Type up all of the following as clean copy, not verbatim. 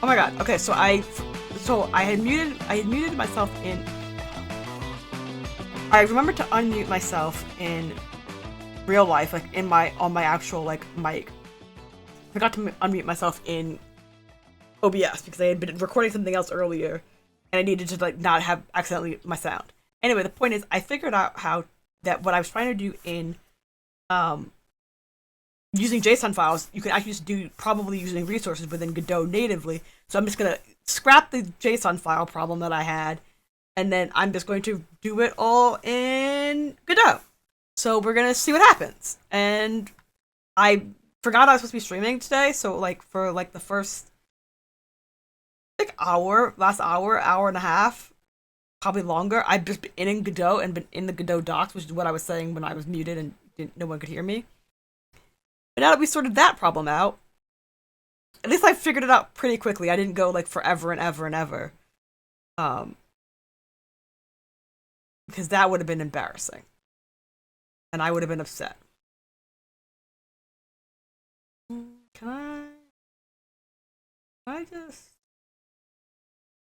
Oh my god. Okay, so I had muted myself in. I remembered to unmute myself in real life, like in my on my actual like mic. I forgot to unmute myself in OBS because I had been recording something else earlier, and I needed to like not have accidentally my sound. Anyway, the point is, I figured out how that what I was trying to do in um using JSON files, you can actually just do probably using resources within Godot natively. So I'm just gonna scrap the JSON file problem that I had, and then I'm just going to do it all in Godot. So we're gonna see what happens. And I forgot I was supposed to be streaming today, so like for like the first like hour and a half, probably longer, I've just been in Godot and been in the Godot docs, which is what I was saying when I was muted and no one could hear me. But now that we sorted that problem out, at least I figured it out pretty quickly. I didn't go like forever and ever and ever. Um, because that would have been embarrassing. And I would have been upset. Can I just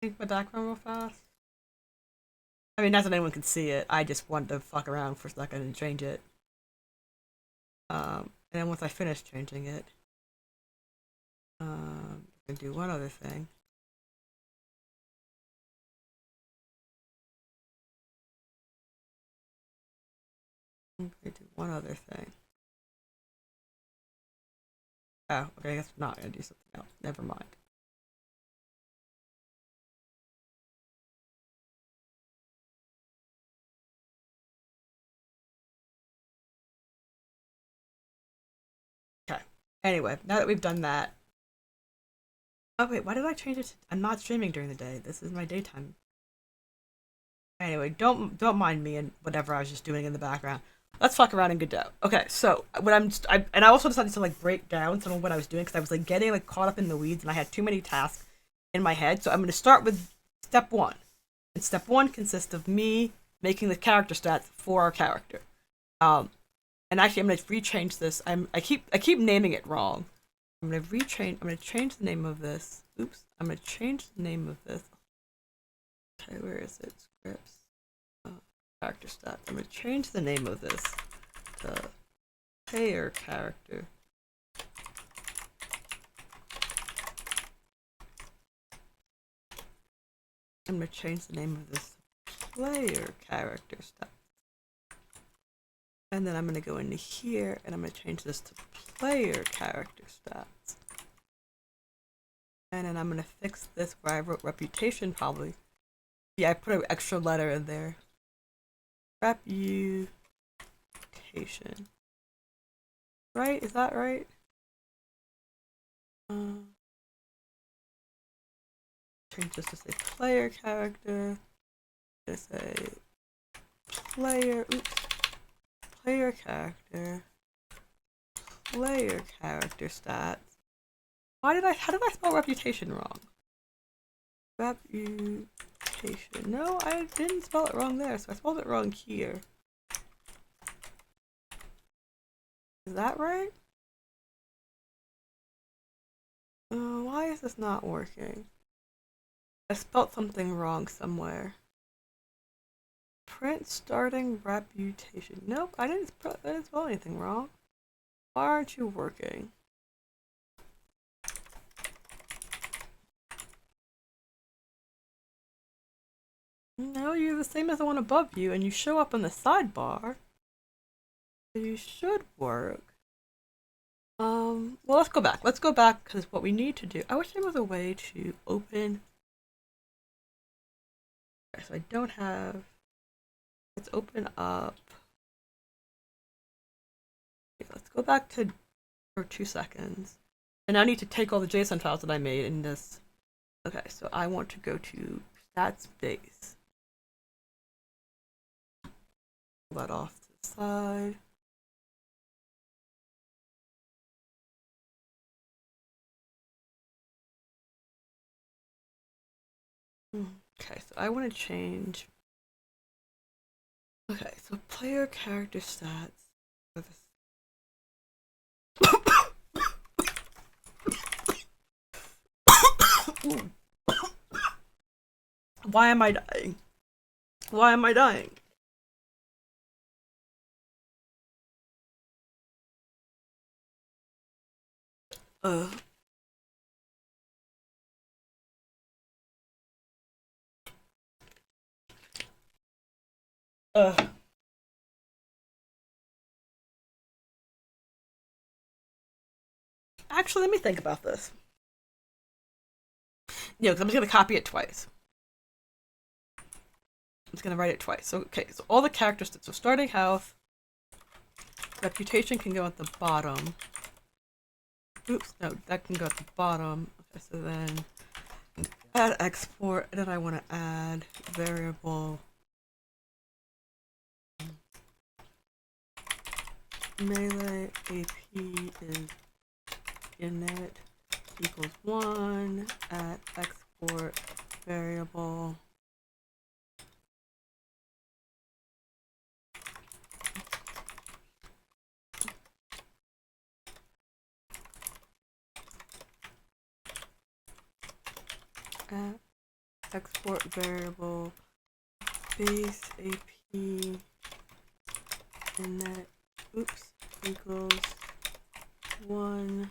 change my background real fast? I mean, not that anyone can see it. I just wanted to fuck around for a second and change it. And then once I finish changing it, I can do one other thing. I'm gonna do one other thing. Oh, okay, I guess I'm not gonna do something else. Never mind. Okay. Anyway, now that we've done that. Oh wait, why did I change it to I'm not streaming during the day. This is my daytime. Anyway, don't mind me and whatever I was just doing in the background. Let's fuck around in Godot. Okay, so what and I also decided to like break down some of what I was doing because I was like getting like caught up in the weeds and I had too many tasks in my head. So I'm going to start with step one, and step one consists of me making the character stats for our character. Um, and actually I'm going to rechange this. I keep naming it wrong. I'm going to rechange. I'm going to change the name of this. Oops. I'm going to change the name of this. Okay, where is it? Scripts. Character stat. I'm going to change the name of this to player character. I'm going to change the name of this to player character stat. And then I'm going to go into here and I'm going to change this to player character stats. And then I'm going to fix this where I wrote reputation probably. Yeah, I put an extra letter in there. Reputation. Right? Is that right? Change this to say player character. To say player. Oops. Player character. Player character stats. How did I spell reputation wrong? Reputation. No, I didn't spell it wrong there, so I spelled it wrong here. Is that right? Why is this not working? I spelled something wrong somewhere. Print starting reputation. Nope, I didn't spell anything wrong. Why aren't you working? No, you're the same as the one above you, and you show up in the sidebar. So you should work. Well, let's go back. Let's go back, because what we need to do... I wish there was a way to open... Okay, so I don't have... Let's open up... Okay, let's go back to... for 2 seconds. And I need to take all the JSON files that I made in this... Okay, so I want to go to stats base. Pull that off to the side. Okay, so I want to change. Okay, so player character stats for this. Why am I dying? Why am I dying? Uh. Uh. Actually, let me think about this. Yeah, because I'm just gonna copy it twice. I'm just gonna write it twice. So okay, so all the characteristics. So starting health, reputation can go at the bottom. Oops, no, that can go at the bottom. Okay, so then add export, and then I want to add variable melee AP is init equals 1 at export variable at export variable base AP init equals 1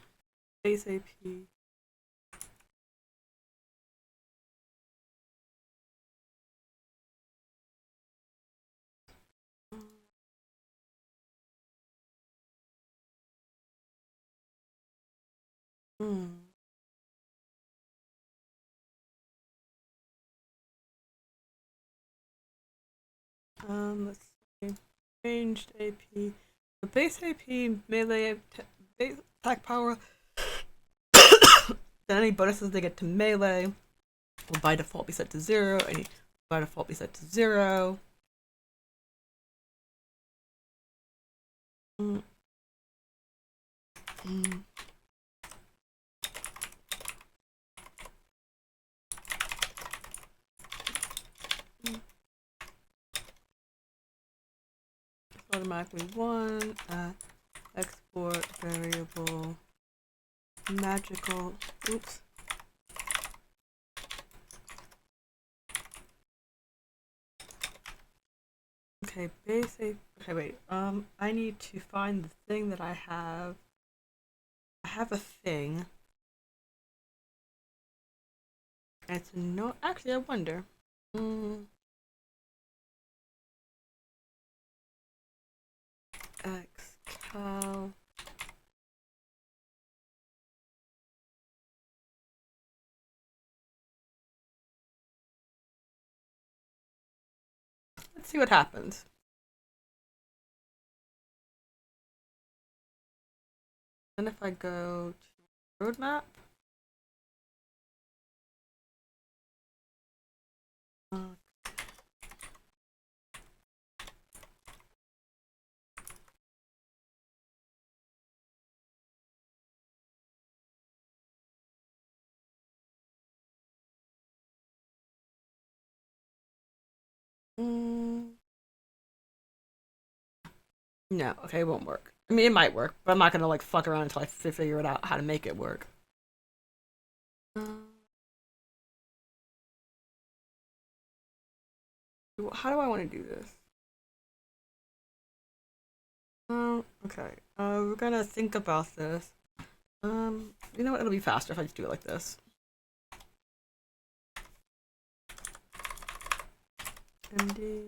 base AP let's see. Ranged AP. The base AP melee base attack power. Then any bonuses they get to melee will by default be set to 0. Any by default be set to 0. Automatically 1 at export variable magical. Oops. Okay, basic. Okay, wait. I need to find the thing that I have. I have a thing. And it's no. Actually, I wonder. Xcal. Let's see what happens. Then if I go to roadmap. No, okay, it won't work. I mean, it might work, but I'm not gonna like fuck around until I figure it out how to make it work. How do I want to do this? Okay. We're gonna think about this. You know what? It'll be faster if I just do it like this. MD.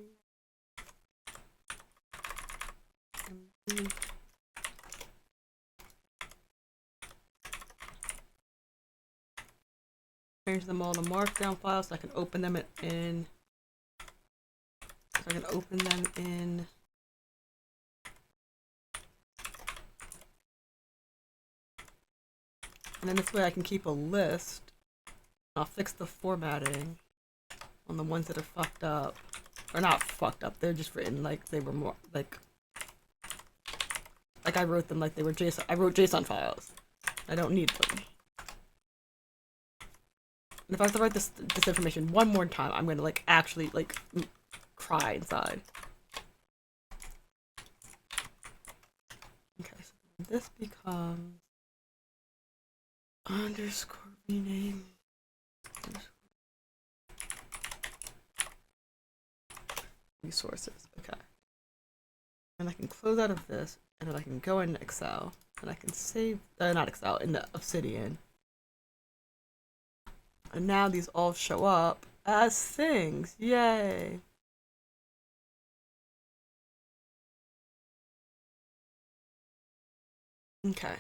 MD. Change them all to markdown files so I can open them in. So I can open them in. And then this way I can keep a list. I'll fix the formatting on the ones that are fucked up. Or not fucked up, they're just written like they were more like I wrote them like they were JSON. I wrote JSON files. I don't need them. And if I have to write this information one more time, I'm gonna like actually like cry inside. Okay, so this becomes underscore rename resources. Okay. And I can close out of this, and then I can go into Excel, and I can save, not Excel, in the Obsidian. And now these all show up as things. Yay! Okay.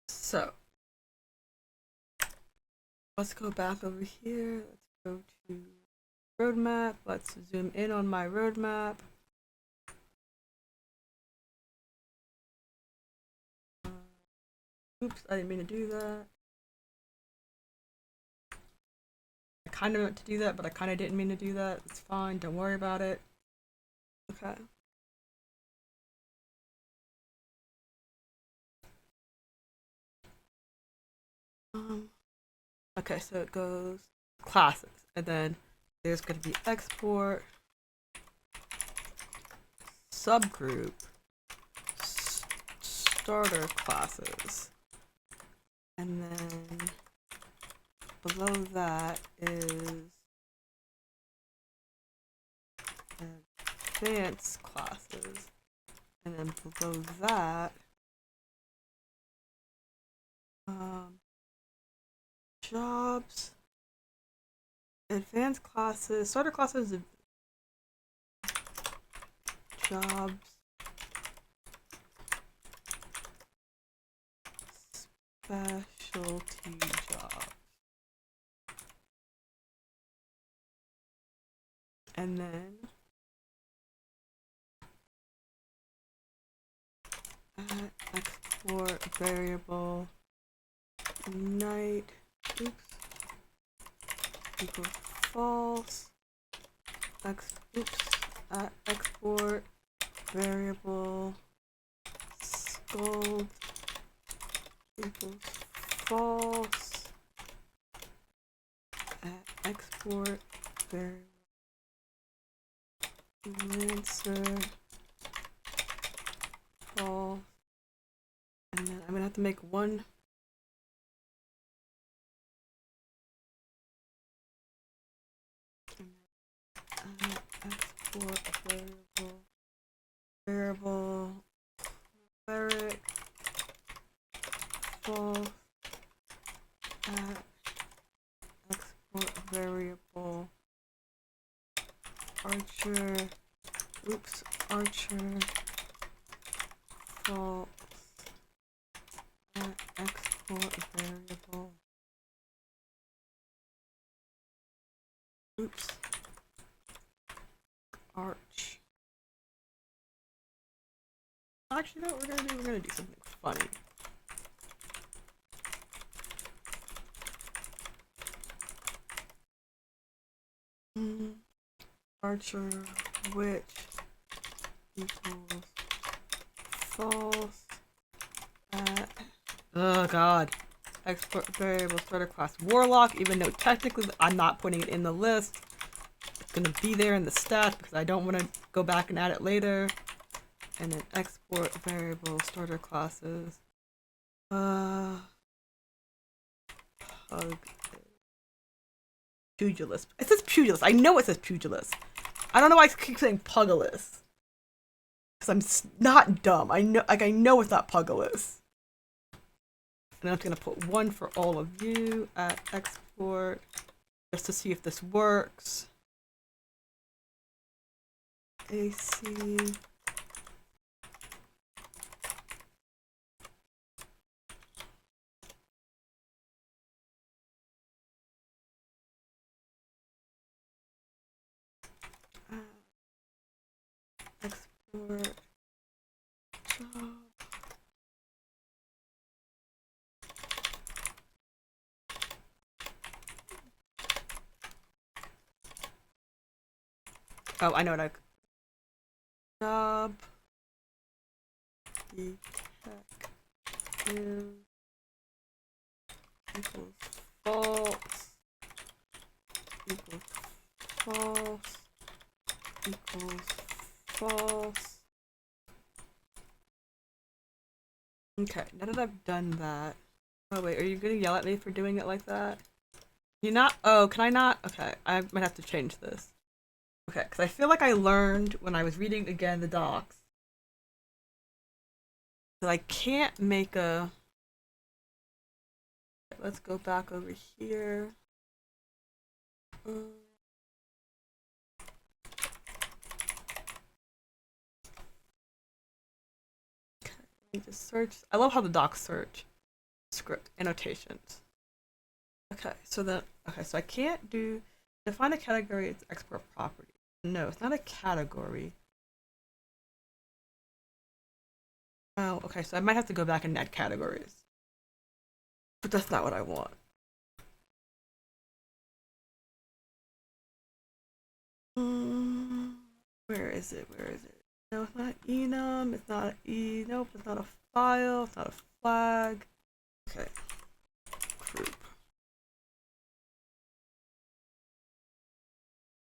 So, let's go back over here. Let's go to roadmap. Let's zoom in on my roadmap. Oops, I didn't mean to do that. I kind of meant to do that, but I kind of didn't mean to do that. It's fine, don't worry about it. Okay. Okay, so it goes classes, and then there's going to be export, subgroup, starter classes, and then below that is advanced classes, and then below that jobs, advanced classes, starter classes, jobs, specialty jobs, and then export variable night equals false. Export variable scold equals false. Export variable answer false. And then I'm gonna have to make one. Export variable cleric false export variable archer false export variable arch. Actually, no, we're gonna do something funny. Archer which equals false at oh god. Export variable starter class warlock, even though technically I'm not putting it in the list. It's gonna be there in the stats because I don't want to go back and add it later. And then export variable starter classes. Pugilist. It says pugilist. I know it says pugilist. I don't know why I keep saying pugilist. Because I'm not dumb. I know it's not pugilist. And I'm gonna put one for all of you at export just to see if this works. AC. Export job. Oh, I know what job detective equals false equals false equals false. Okay, now that I've done that. Oh wait, are you gonna yell at me for doing it like that? You not? Oh, can I not? Okay, I might have to change this. Okay, because I feel like I learned when I was reading again the docs that I can't make a. Let's go back over here. Let me just search. I love how the docs search script annotations. Okay, so I can't do define a category. It's export property. No, it's not a category. Oh, okay, so I might have to go back and add categories. But that's not what I want. Where is it? Where is it? No, it's not enum. It's not e. Nope, it's not a file. It's not a flag. Okay. Group.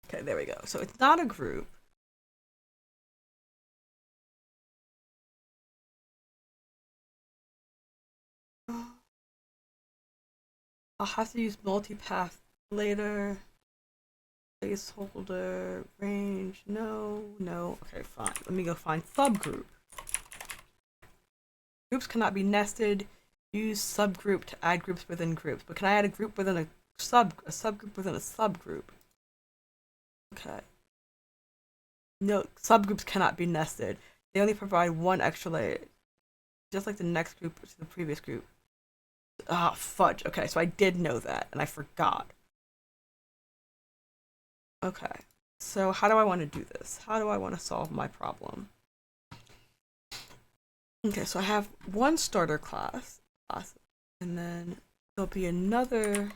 Okay, there we go. So it's not a group. I'll have to use multipath later. Placeholder, range, no. Okay, fine. Let me go find subgroup. Groups cannot be nested. Use subgroup to add groups within groups. But can I add a group within a subgroup within a subgroup? Okay. No, subgroups cannot be nested. They only provide one extra layer. Just like the next group to the previous group. Ah, fudge. Okay, so I did know that, and I forgot. Okay, so how do I want to do this? How do I want to solve my problem? Okay, so I have one starter class, and then there'll be another.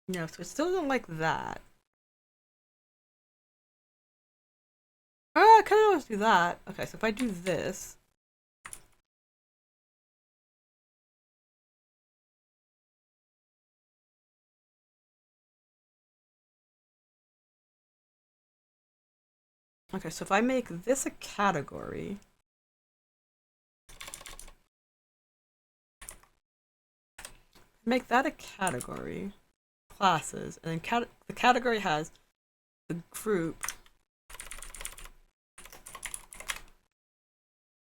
No, so it still doesn't like that. I kind of always do that. Okay, so if I do this. Okay, so if I make this a category. Make that a category. Classes, and then the category has the group.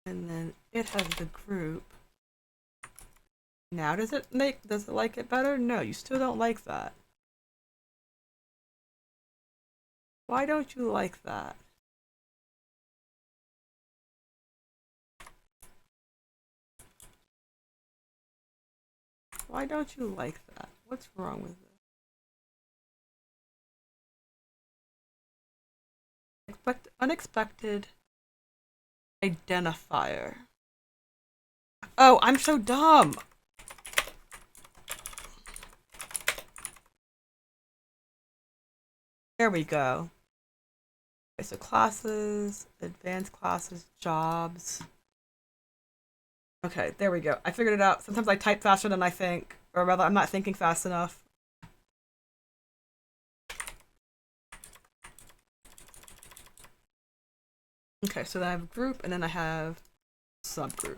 And then it has the group. Now does it like it better? No, you still don't like that. Why don't you like that? Why don't you like that? What's wrong with it? Unexpected identifier. Oh, I'm so dumb. There we go. Okay, so classes, advanced classes, jobs. Okay, there we go. I figured it out. Sometimes I type faster than I think, or rather, I'm not thinking fast enough. Okay, so then I have group, and then I have subgroup.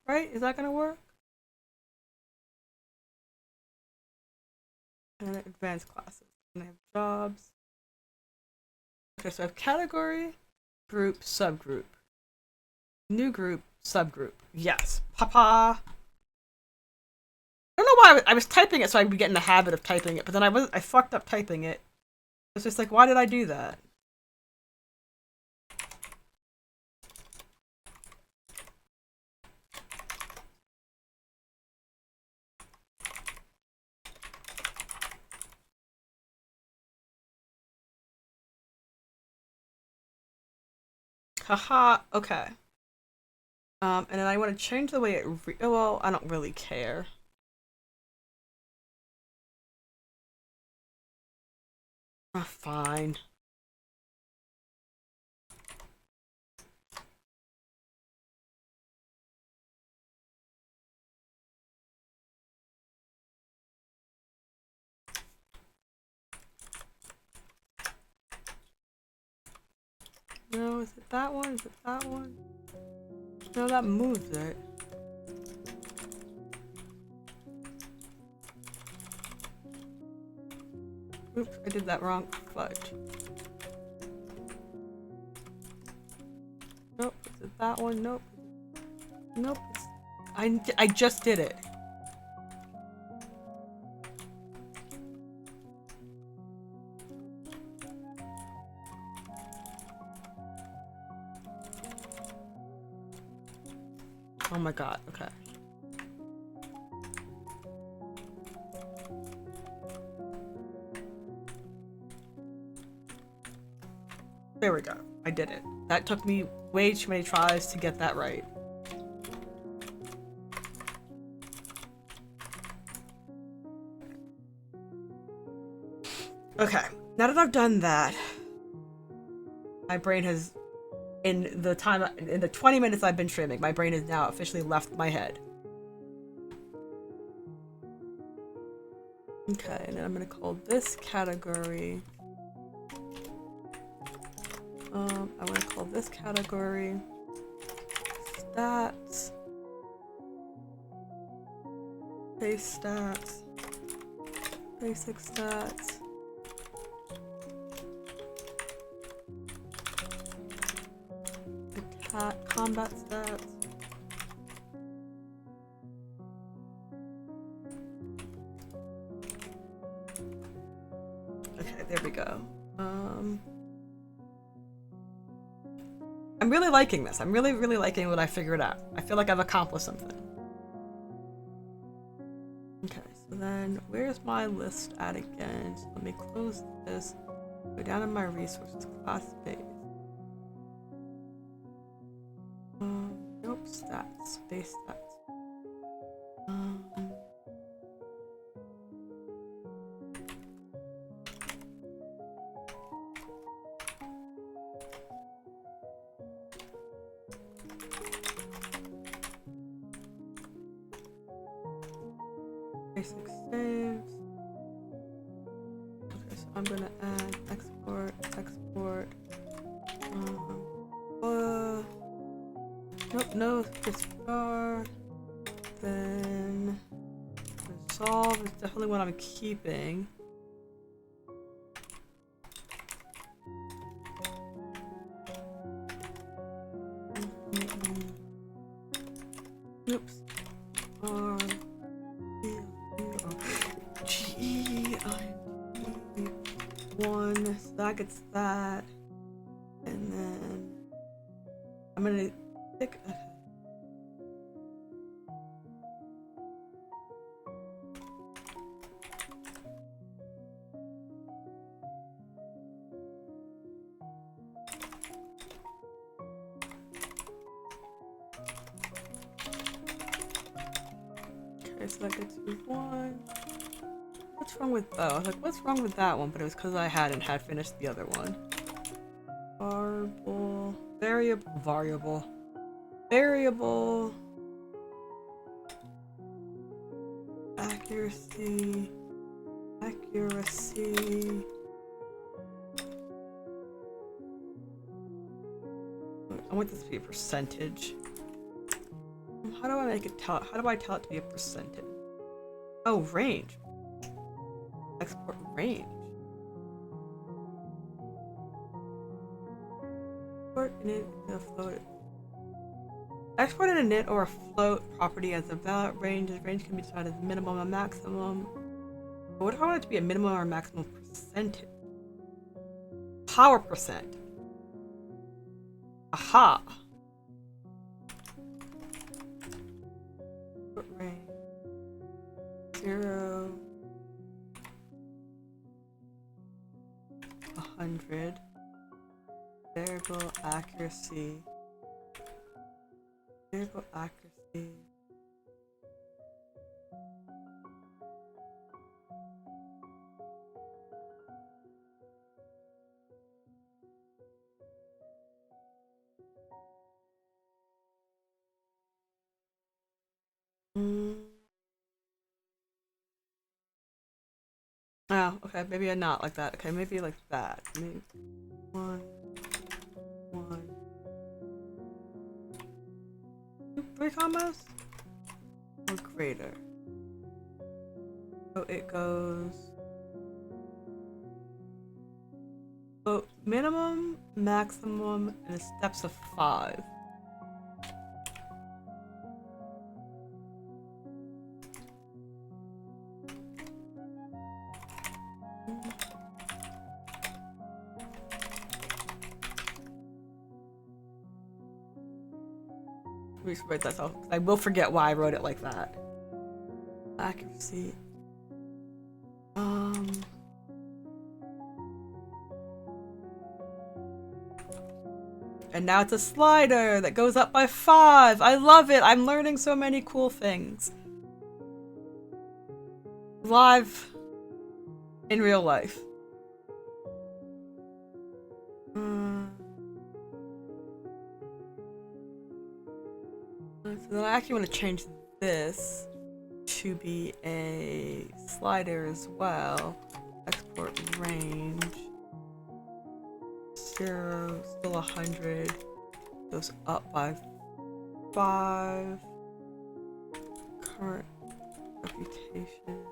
Right? Is that gonna work? And then advanced classes. And I have jobs. Okay, so I have category, group, subgroup. New group, subgroup. Yes. Papa. I don't know why I was typing it so I would get in the habit of typing it, but then I fucked up typing it. It's just like, why did I do that? Haha, okay. And then I want to change the way it well, I don't really care. Fine. No, is it that one? Is it that one? No, that moves it. Oops, I did that wrong. Fudge. Nope, is it that one? Nope. Nope. I just did it. Oh my god, okay. There we go. I did it. That took me way too many tries to get that right. Okay, now that I've done that, my brain has, in the 20 minutes I've been streaming, my brain has now officially left my head. Okay, and then I'm gonna call this category. I want to call this category stats, base stats, basic stats, attack, combat stats. Okay, there we go. I'm really liking this. I'm really liking what I figured out. I feel like I've accomplished something. Okay, so then where's my list at again? So let me close this. Go down to my resources, class base. Nope, stats, base stats. Basic saves. Okay, so I'm gonna add export. Nope, no discard. Then resolve is definitely what I'm keeping. Oops. One, so that gets that, and then I'm gonna pick. Okay. Okay, so that gets you one. What's wrong with, oh, I was like, what's wrong with that one? But it was because I hadn't finished the other one. Variable. Accuracy. I want this to be a percentage. How do I make it tell? How do I tell it to be a percentage? Oh, range. Export range. Export init to float. Export an init or a float property as a valid range. The range can be defined as minimum and maximum. But what if I want it to be a minimum or maximum percentage? Power percent. Aha. Export range. 0. 100. Variable accuracy. Oh, okay, maybe I'm not like that. Okay, maybe like that. Maybe 1, 1. 3 commas? Or greater? So it goes... So minimum, maximum, and steps of 5. Let me write that off. I will forget why I wrote it like that. Accuracy. And now it's a slider that goes up by 5. I love it. I'm learning so many cool things. Live in real life. So then I actually want to change this to be a slider as well. Export range. 0, still 100. Goes up by 5. Current reputation.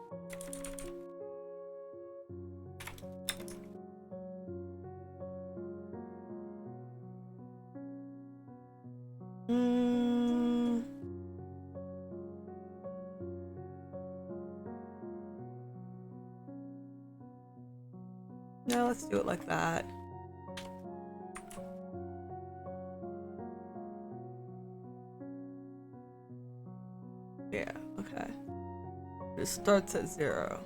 No, let's do it like that. Yeah, okay. It starts at 0.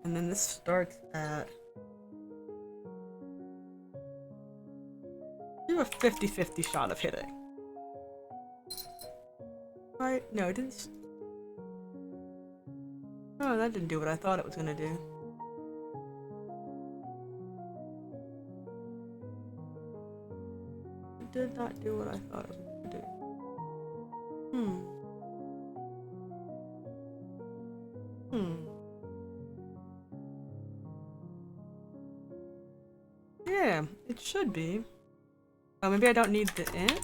And then this starts at... You have a 50-50 shot of hitting. Right? No, it didn't... Oh, that didn't do what I thought it was gonna do. It did not do what I thought it was gonna do. Yeah, it should be. Oh, maybe I don't need the int?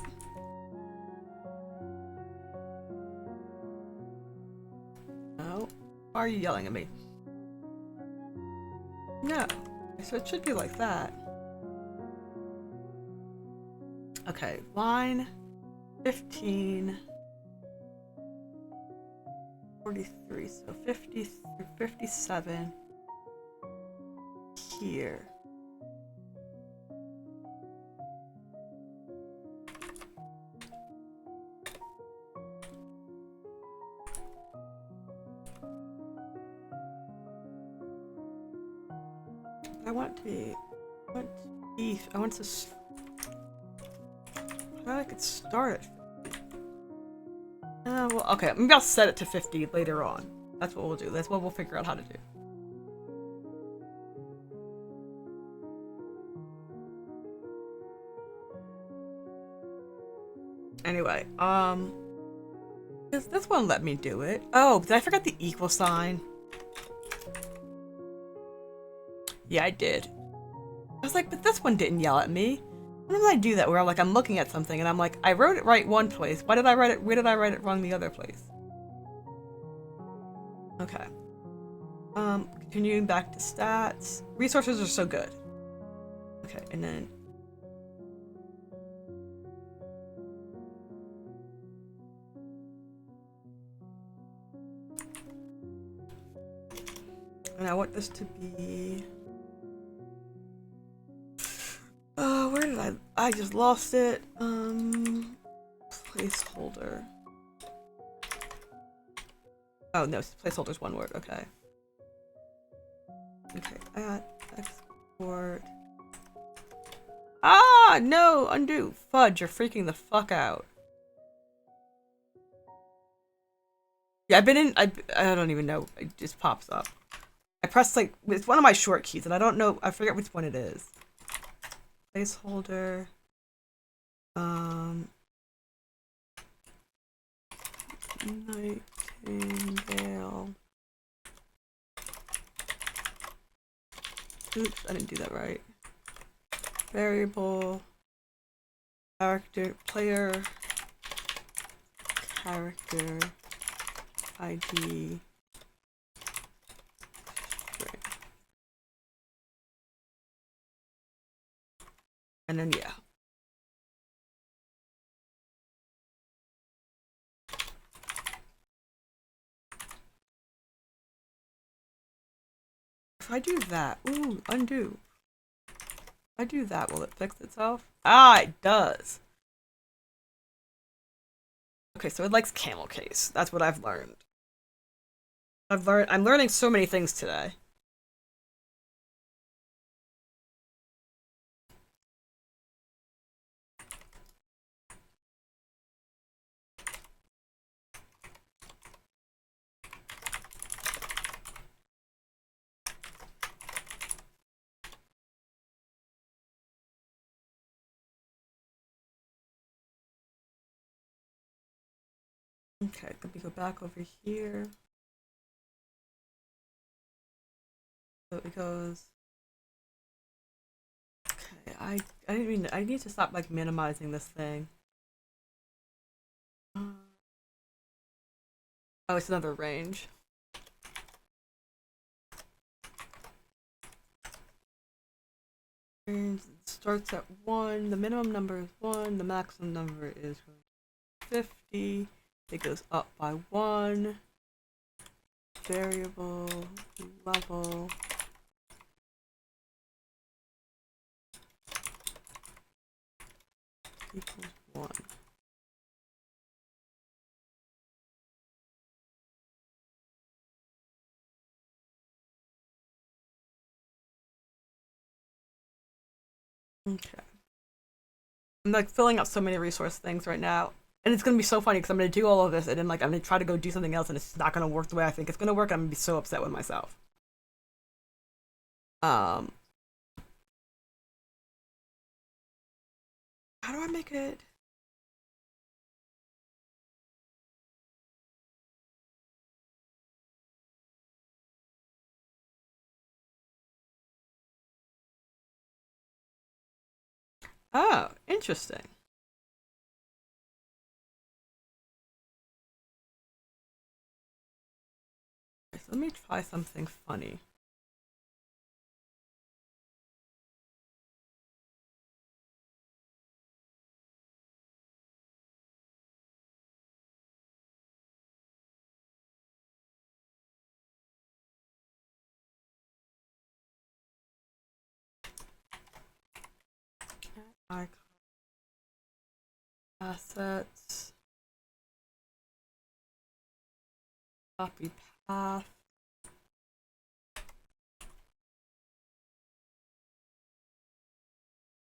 No. Why are you yelling at me? No. So it should be like that. Okay, line 15. 43, so 50 through 57 here. I want to be, I want to, I could start at 50. Well, okay, maybe I'll set it to 50 later on. That's what we'll do. That's what we'll figure out how to do. Anyway, this won't let me do it. Oh, did I forget the equal sign? Yeah, I did. I was like, but this one didn't yell at me. When did I do that? Where I'm looking at something and I'm like, I wrote it right one place. Why did I write it? Where did I write it wrong the other place? Okay. Continuing back to stats. Resources are so good. Okay, and then. And I want this to be. Where did I just lost it. Placeholder. Oh no, placeholder's one word, okay. Okay, export. Ah, no, undo. Fudge, you're freaking the fuck out. Yeah, I don't even know, it just pops up. I pressed it's one of my short keys and I don't know, I forget which one it is. Placeholder. Nightingale. Oops, I didn't do that right. Variable, character, player, character, ID, string. And then, yeah. If I do that, ooh, undo. If I do that, will it fix itself? Ah, it does. Okay, so it likes camel case. That's what I've learned. I'm learning so many things today. Okay, let me go back over here. So it goes. Okay, I didn't mean I need to stop like minimizing this thing. Oh, it's another range. Range starts at 1. The minimum number is 1. The maximum number is 50. It goes up by 1. Variable, level. Equals 1. Okay. I'm like filling out so many resource things right now. And it's gonna be so funny because I'm gonna do all of this and then like I'm gonna try to go do something else and it's not gonna work the way I think it's gonna work. I'm gonna be so upset with myself. Um how do I make it? Oh, interesting. Okay, so let me try something funny. Icon assets. Copy path.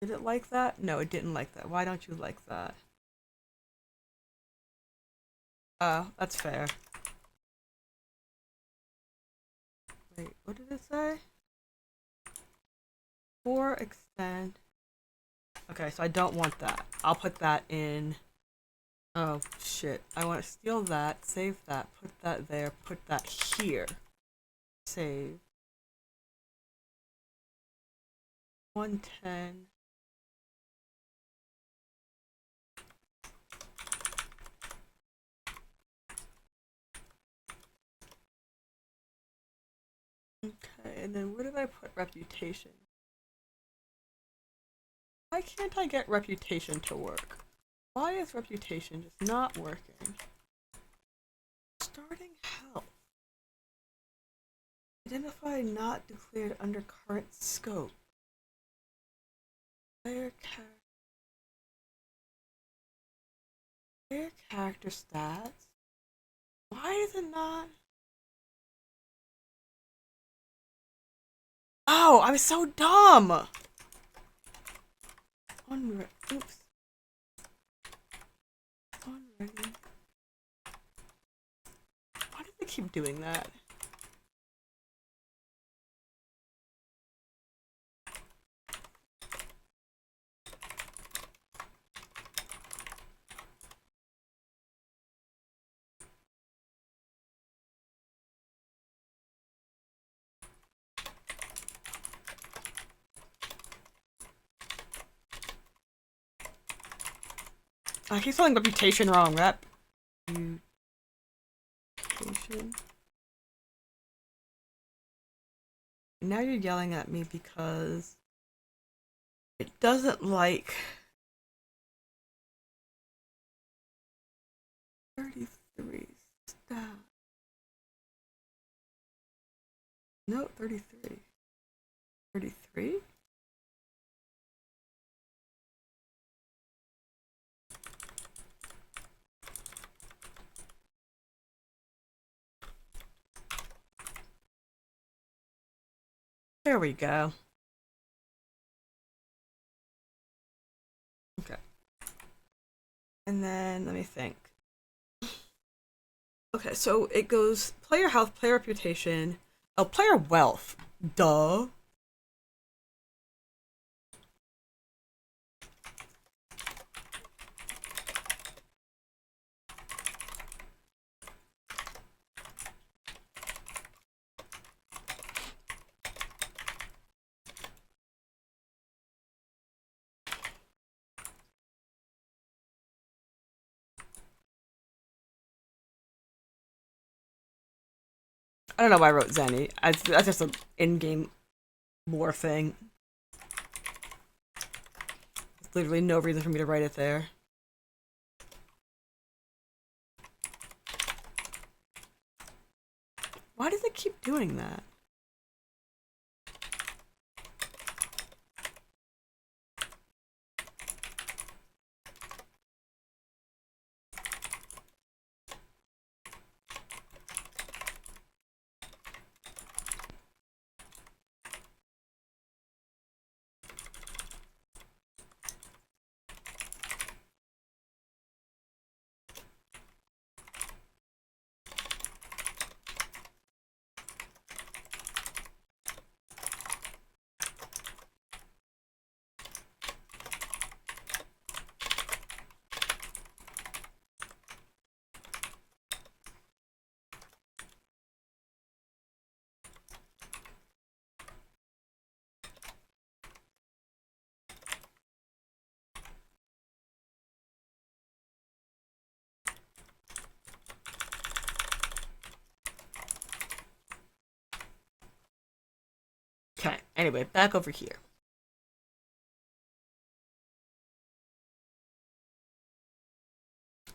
Did it like that? No, it didn't like that. Why don't you like that? Oh, that's fair. Wait, what did it say? For extend. Okay, so I don't want that. I'll put that in. Oh, shit. I want to steal that, save that, put that there, put that here. Save. 110. Okay, and then where did I put reputation? Why can't I get reputation to work? Why is reputation just not working? Starting health. Identify not declared under current scope. Player character stats. Why is it not? Oh, I'm so dumb! Oops. Unready. Why do they keep doing that? I keep spelling reputation wrong. Reputation. Now you're yelling at me because it doesn't like 33 stat. No, 33. 33? There we go. Okay. And then, let me think. Okay, so it goes player health, player reputation, oh, player wealth. Duh. I don't know why I wrote Zenny. That's just an in-game lore thing. There's literally no reason for me to write it there. Why does it keep doing that? Okay, anyway, back over here.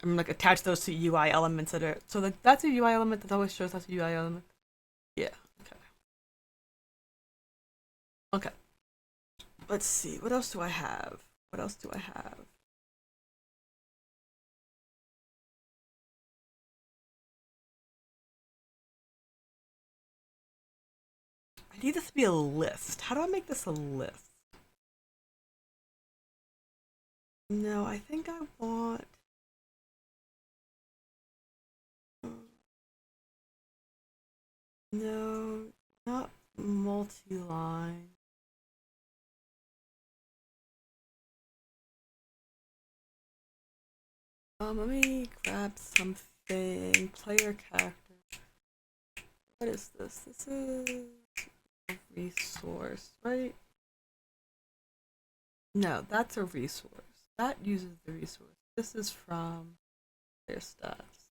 I'm like attach those to UI elements that are so like that's a UI element that always shows that's a UI element. Yeah. Okay. Okay. Let's see. What else do I have? What else do I have? I need this to be a list. How do I make this a list? No, I think I want. No, not multi-line. Let me grab something. Player character. What is this? This is a resource, right? No, that's a resource. That uses the resource. This is from their stats.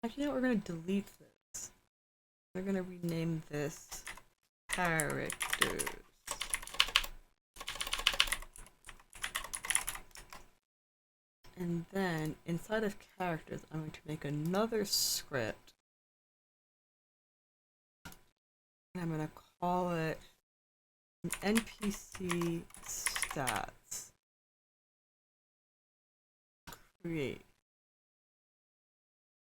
Actually, you know what? We're gonna delete this. We're gonna rename this characters. And then inside of characters, I'm going to make another script. And I'm going to call it an NPC stats. Create.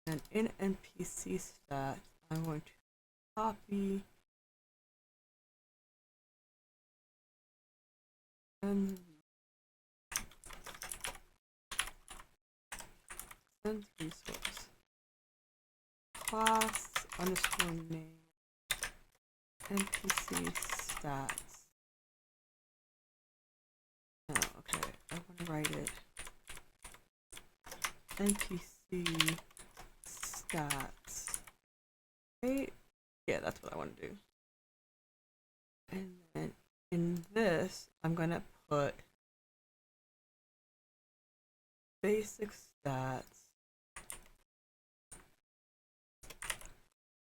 And in NPC stats, I'm going to copy and resource class underscore name NPC stats. Oh, okay, I want to write it NPC stats. Right? Yeah, that's what I want to do. And then in this, I'm gonna put basic stats.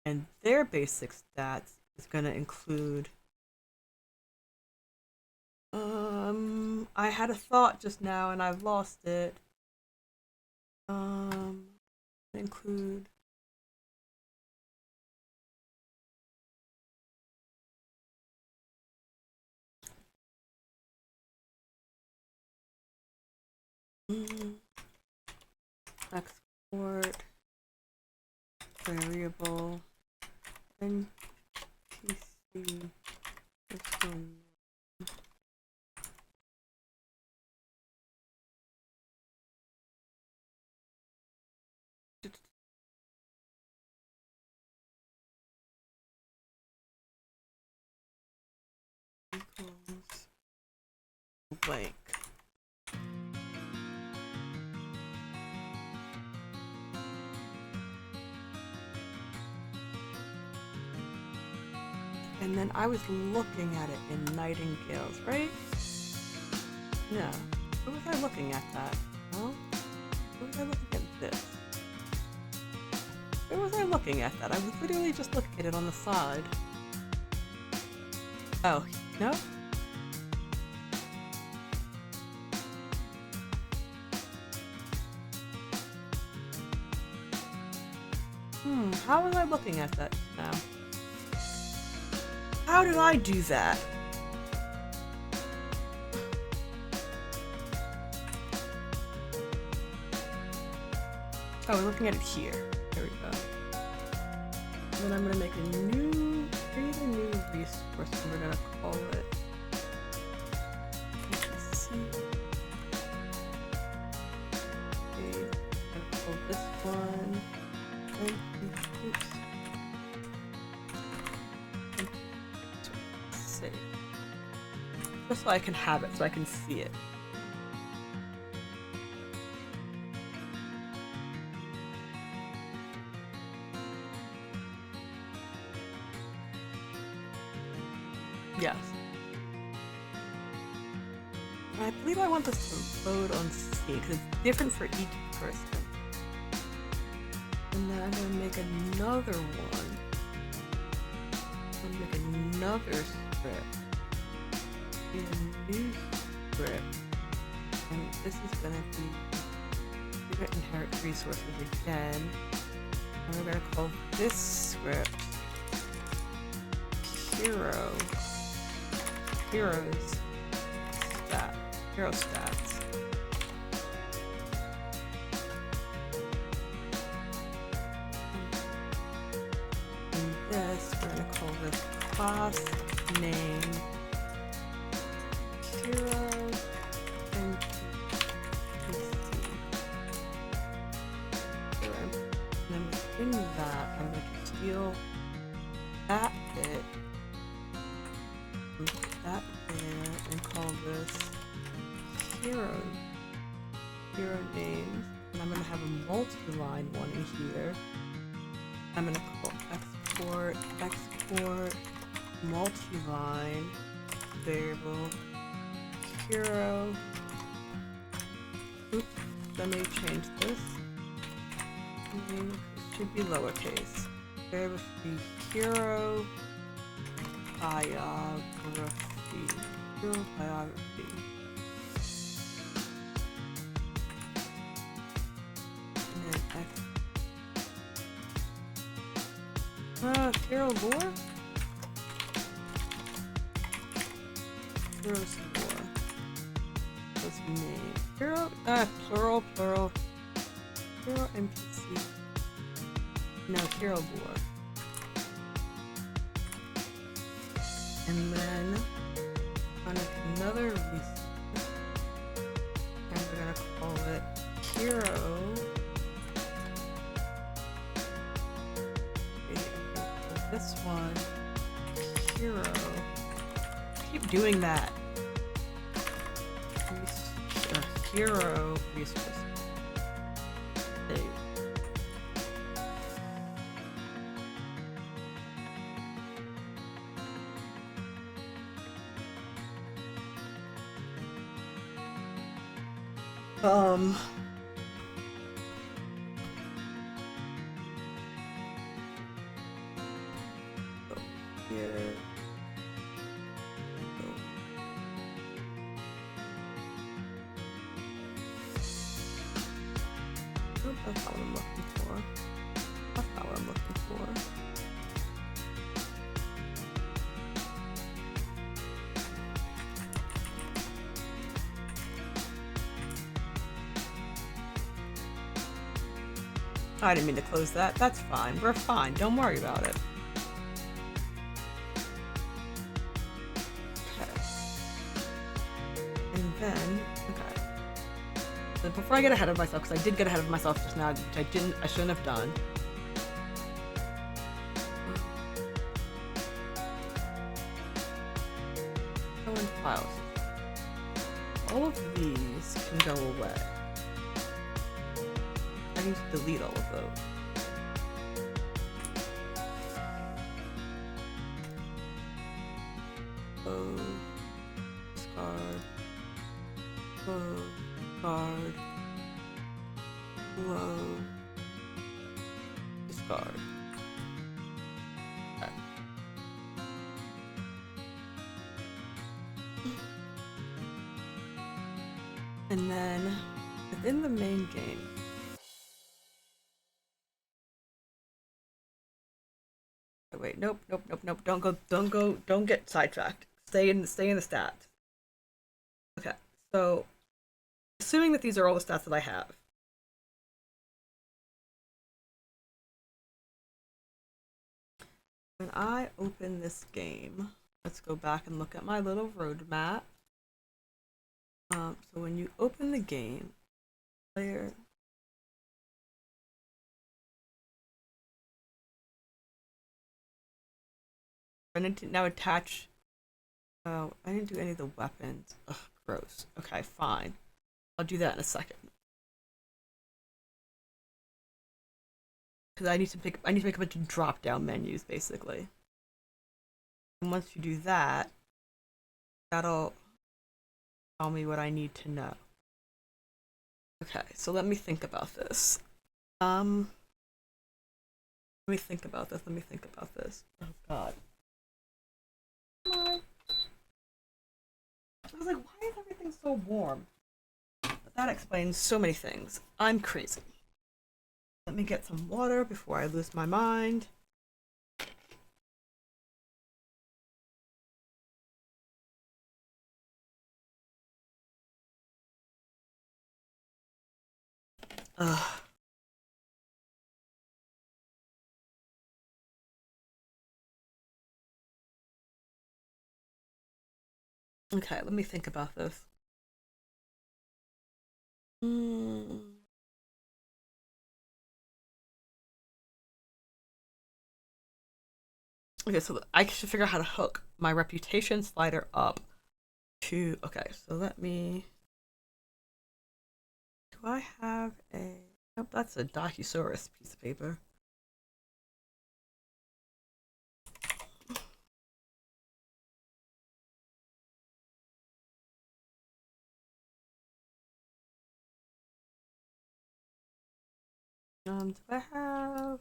And their basic stats is going to include. I had a thought just now and I've lost it. Include. Export variable NPC system. Equals blank. And then I was looking at it in Nightingales, right? No. Where was I looking at that? No? Where was I looking at this? Where was I looking at that? I was literally just looking at it on the side. Oh, no? How was I looking at that now? How did I do that? Oh, we're looking at it here. There we go. And then I'm gonna make create a new resource, and we're gonna call it. Let's see. Okay, I'm gonna call this one. Oops. Save. Just so I can have it, so I can see it. Yes. And I believe I want this to load on C because it's different for each person. And then I'm gonna make another one. I'm gonna make another script. A new script. And this is gonna be we're gonna inherit resources again. And we're gonna call this script hero stats. And this, we're gonna call this class name hero and then within that, I'm going to steal that bit. Put that there and call this hero names, and I'm going to have a multi-line one in here. I'm going to call export multi-line variable hero. Oops, let me change this. It should be lowercase. Variable should be hero biography. Hero biography. And then hero lore? Hero's lore. What's name? Hero, plural. Hero NPC. No, hero lore. And then on another resource, and we're gonna call it hero. This one, hero. Keep doing that. Hero resource. Save. That's not what I'm looking for. That's not what I'm looking for. I didn't mean to close that. That's fine. We're fine. Don't worry about it. Okay. And then, okay. So before I get ahead of myself, because I did get ahead of myself just now, which I shouldn't have done. Go in files. All of these can go away. I need to delete all of those. Oh, discard. Oh, discard. Whoa. Discard. Okay. And then within the main game. Wait, nope. Don't get sidetracked. Stay in the stats. Okay, so assuming that these are all the stats that I have. When I open this game, let's go back and look at my little roadmap. So when you open the game, player. I need to now attach. Oh, I didn't do any of the weapons. Ugh, gross. Okay, fine. I'll do that in a second. Because I need to make a bunch of drop-down menus, basically. And once you do that, that'll tell me what I need to know. Okay, so let me think about this. Let me think about this. Oh God. I was like, why is everything so warm? But that explains so many things. I'm crazy. Let me get some water before I lose my mind. Ugh. Okay, let me think about this. Okay, so I should figure out how to hook my reputation slider up to. Okay, so let me. Do I have a? Nope, that's a Docusaurus piece of paper. Do I have?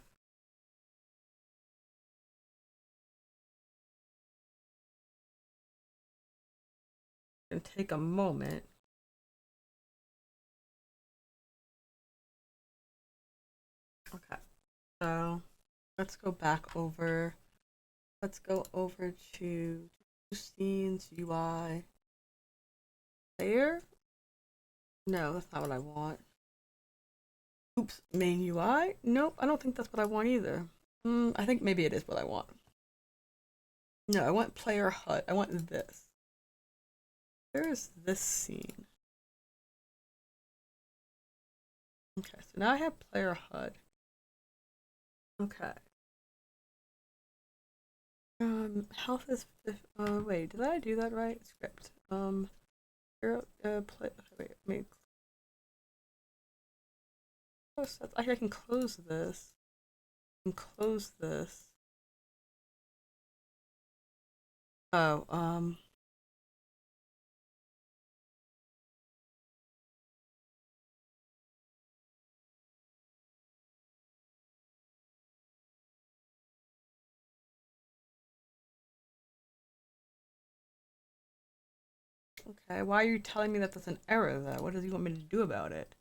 Gonna take a moment. Okay, so let's go back over. Let's go over to scenes UI. There? No, that's not what I want. Oops, main UI? Nope, I don't think that's what I want either. I think maybe it is what I want. No, I want player HUD. I want this. Where is this scene? Okay, so now I have player HUD. Okay. Health is. Wait, did I do that right? Script. Play. Wait, maybe. I can close this. I can close this. Oh, okay. Why are you telling me that there's an error though? What does he want me to do about it?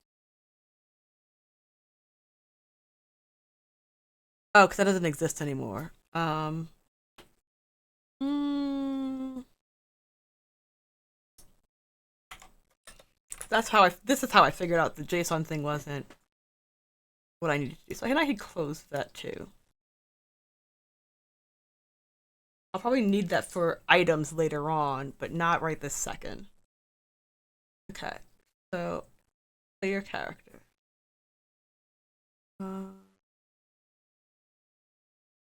Oh, because that doesn't exist anymore. Mm, that's how I. This is how I figured out the JSON thing wasn't what I needed to do. So I could close that too. I'll probably need that for items later on, but not right this second. Okay, so play your character.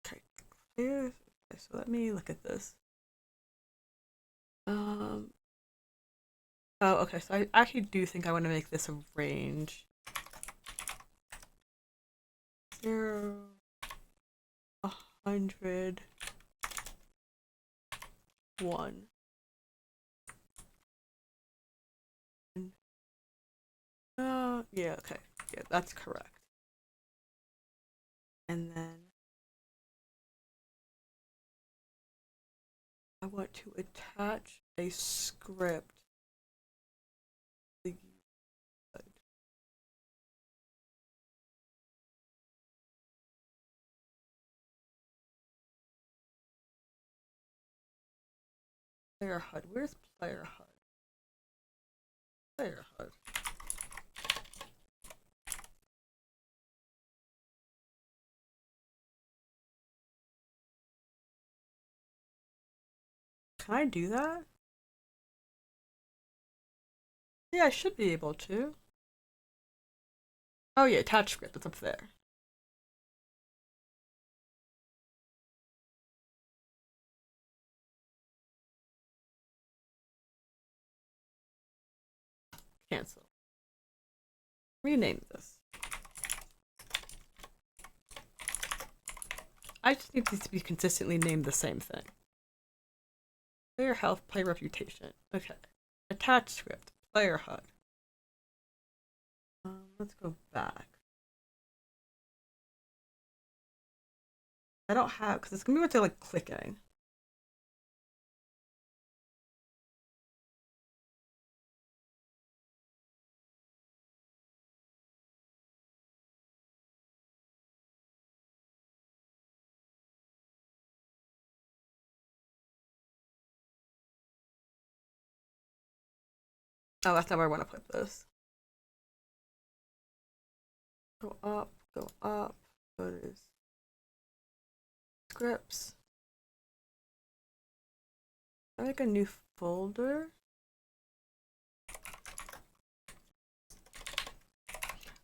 Okay, clear. Okay, so let me look at this. Um. Oh, okay. So I actually do think I want to make this a range. 0, 100, 1. Yeah, okay. Yeah, that's correct. And then I want to attach a script. Player HUD. Where's player HUD? Player HUD. Can I do that? Yeah, I should be able to. Oh yeah, attach script. It's up there. Cancel. Rename this. I just need these to be consistently named the same thing. Player health, player reputation. Okay. Attach script. Player HUD. Let's go back. I don't have, because it's gonna be what they're like clicking. Oh, that's not where I want to put this. Go up, go up. Go to scripts. I make a new folder.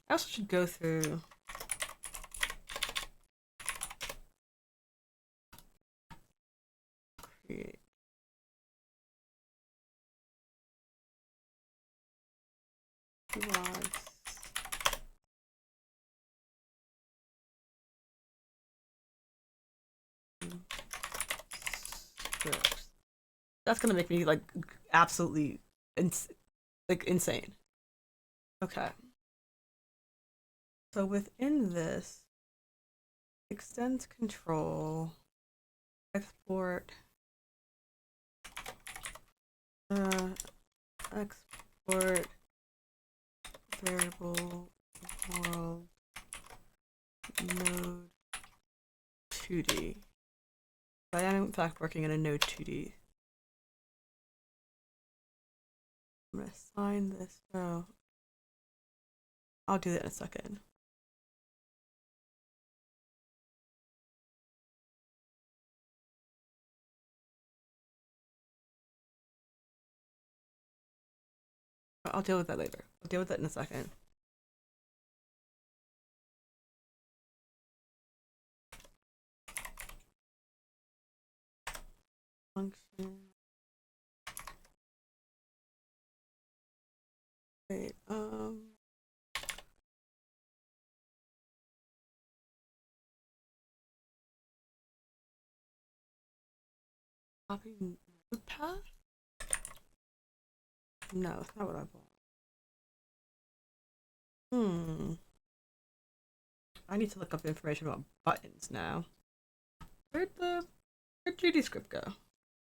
I also should go through. Create. Logs. Scripts. That's gonna make me like absolutely insane. Okay. So within this, extends control, export, export variable world node 2D. I am in fact working in a node 2D. I'm gonna assign this. Oh, I'll do that in a second. I'll deal with that later. I'll deal with that in a second. Function. Wait, copy node path? No, that's not what I want. I need to look up information about buttons now. Where'd GD script go?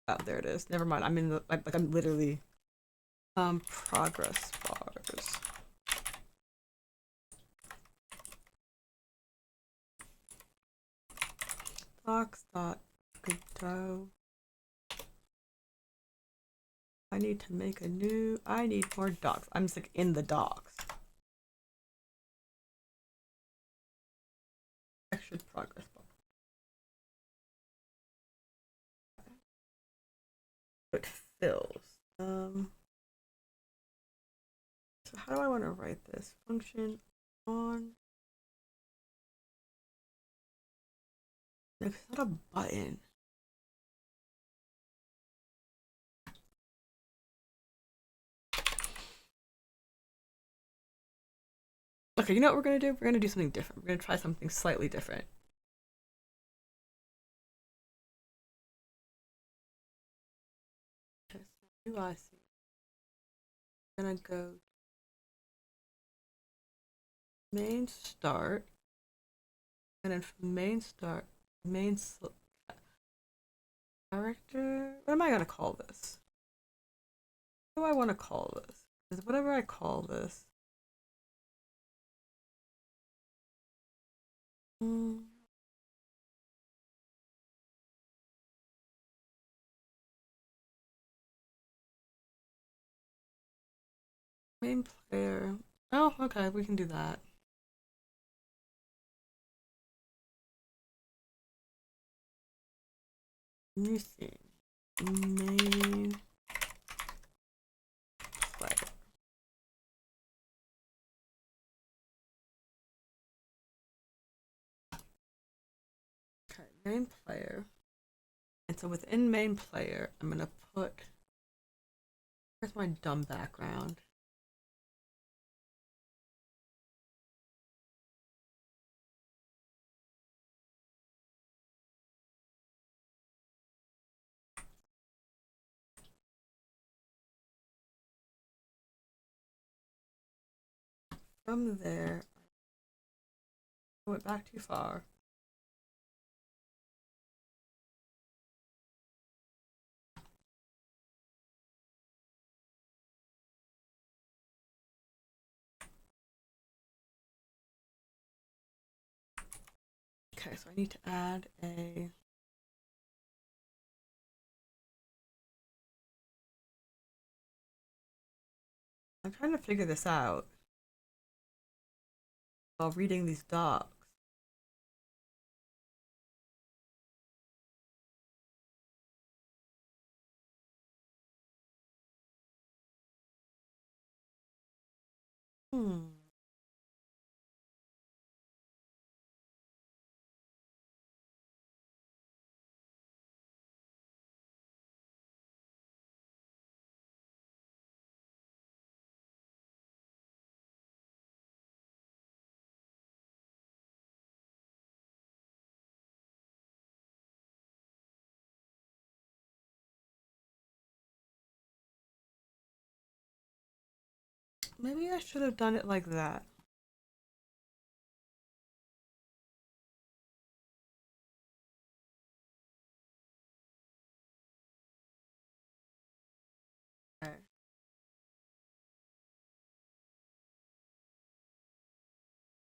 Oh, there it is. Never mind. I'm in the like I'm literally progress bars. docs.godot. I need to make a new. I need more docs. I'm just like in the docs. Extra progress bar. It fills. So how do I want to write this? Function on. No, it's not a button. Okay, you know what we're gonna do? We're gonna do something different. We're gonna try something slightly different. Okay, so UI see. I'm gonna go main start, and then from main start, character. What am I gonna call this? What do I want to call this? Because whatever I call this. Main player. Oh, okay, we can do that. New scene. Main player. Okay, main player. And so within main player, I'm gonna put. Where's my dumb background? From there, I went back too far. Okay, so I need to add a. I'm trying to figure this out while reading these docs. Hmm. Maybe I should have done it like that. Okay.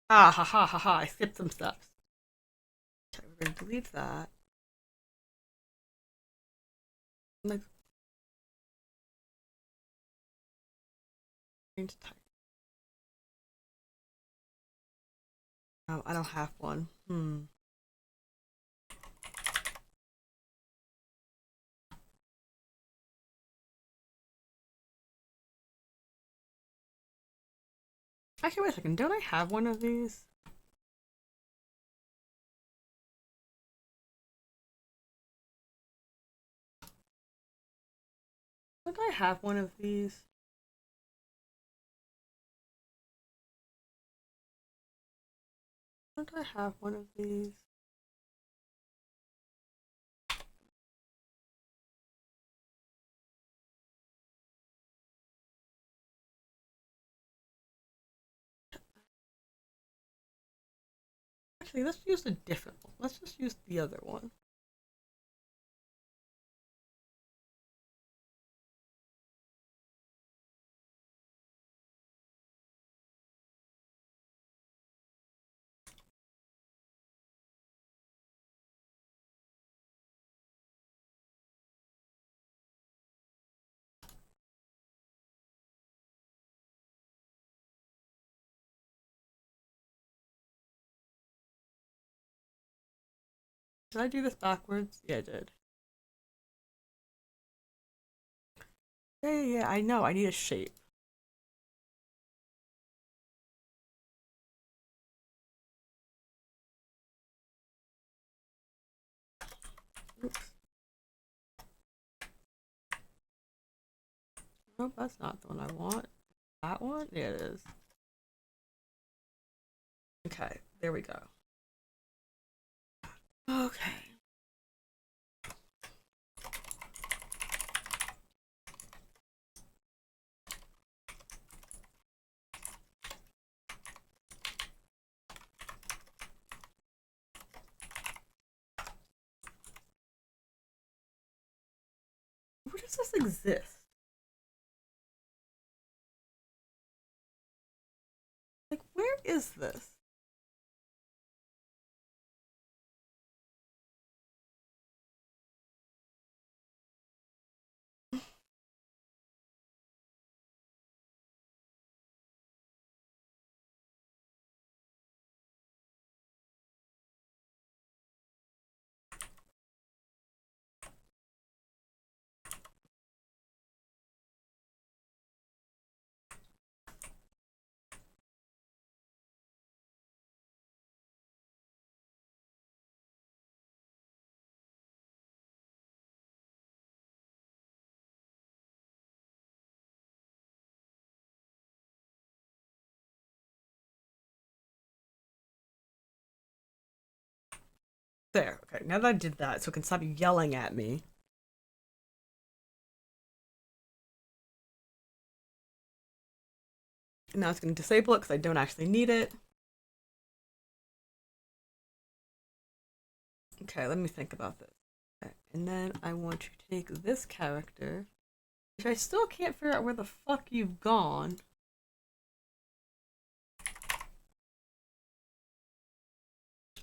Ah, ha ha ha ha, I skipped some steps. Okay, we're gonna delete that. Like, change type. Oh, I don't have one. Actually, wait a second. Don't I have one of these? Don't I have one of these? Don't I have one of these? Actually, let's use a different one. Let's just use the other one. Did I do this backwards? Yeah, I did. Yeah, I know. I need a shape. Oops. Nope, that's not the one I want. That one? Yeah, it is. Okay, there we go. Okay. Where does this exist? Like, where is this? There. Okay, now that I did that, so it can stop yelling at me. Now it's going to disable it because I don't actually need it. Okay, let me think about this. Okay, and then I want to take this character, which I still can't figure out where the fuck you've gone.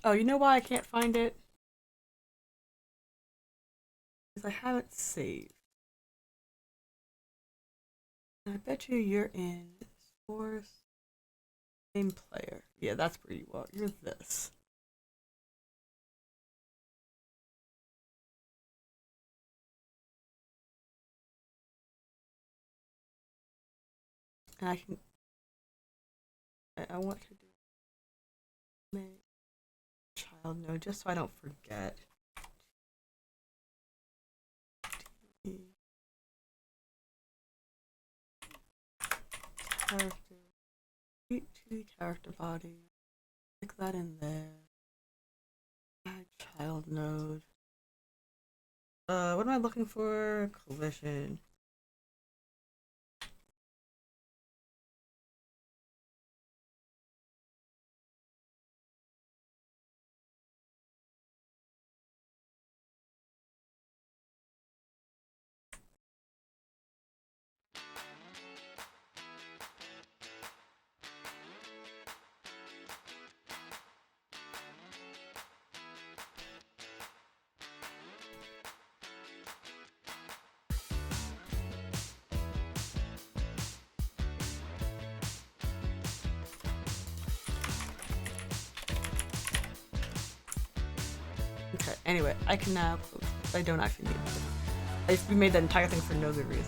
Oh, you know why I can't find it? Because I haven't saved. And I bet you're in source, game player. Yeah, that's where you are. You're this. And I can. I want to do make child node just so I don't forget. Character. To the character body. Stick that in there. Add child node. What am I looking for? Collision. Okay, anyway, I can now close this. I don't actually need it. We made that entire thing for no good reason.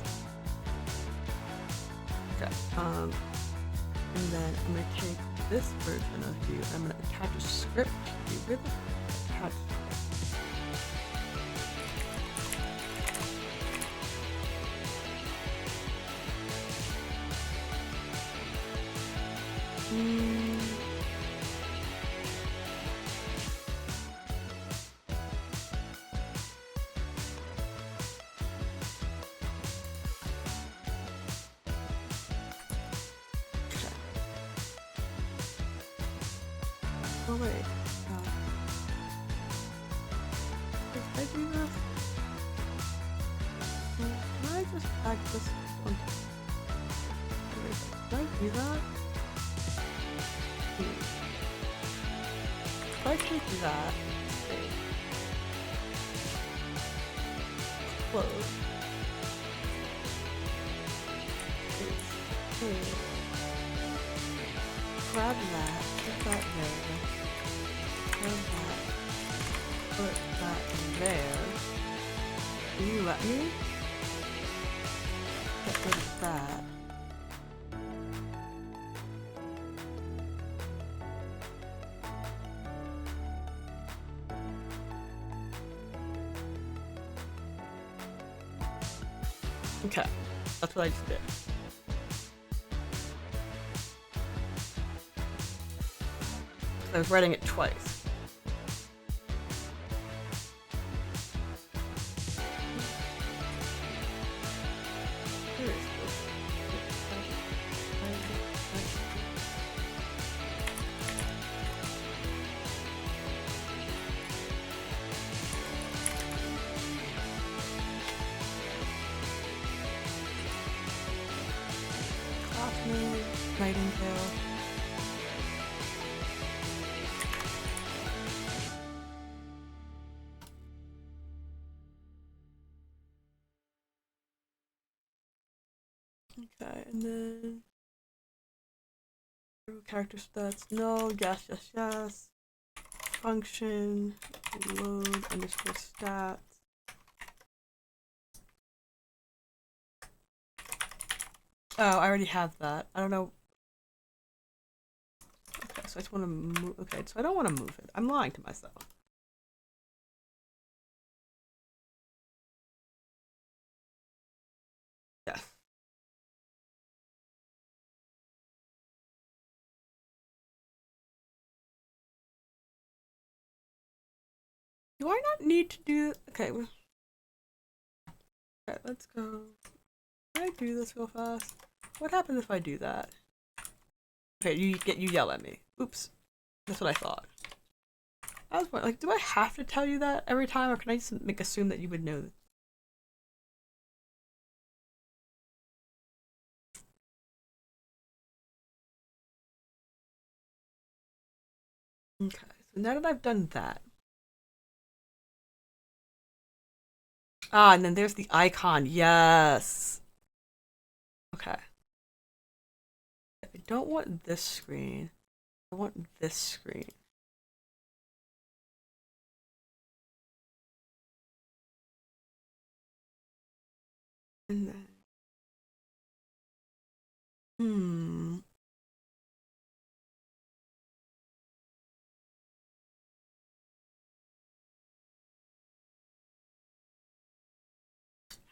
Okay, and then I'm gonna take this version of you and I'm gonna attach a script to you. Where the attach? Oh wait. Did I do that? Can I just add this one? Did I do that? If I take that, close. Grab that, put that there. Grab that. put that there. Can you let me? Get rid of that. Okay, that's what I just did. I was writing it twice. Nightingale. Okay, and then character stats. No, yes, yes, yes. Function, load underscore stats. Oh, I already have that. I don't know. Okay, so I just want to move. Okay, so I don't want to move it. I'm lying to myself. Yes. Do I not need to do? Okay. Okay, let's go. Can I do this real fast? What happens if I do that? Okay, you yell at me. Oops. That's what I thought. I was like, do I have to tell you that every time, or can I just assume that you would know? Okay, so now that I've done that. Ah, and then there's the icon. Yes. Okay. I don't want this screen. I want this screen. And then,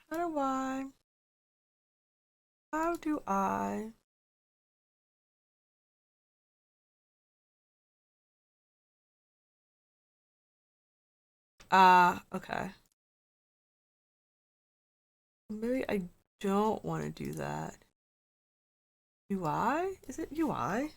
how do I? How do I? Okay. Maybe I don't want to do that. UI? Is it UI?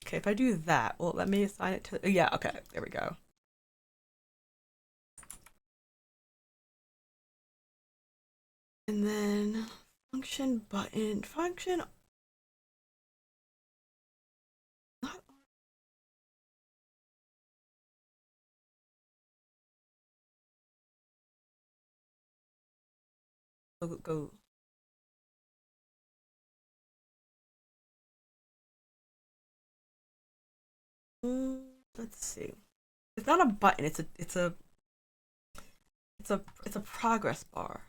Okay, if I do that, well, let me assign it to. Yeah, okay, there we go. And then function button, function. Not. Go. Let's see. It's not a button. It's a progress bar.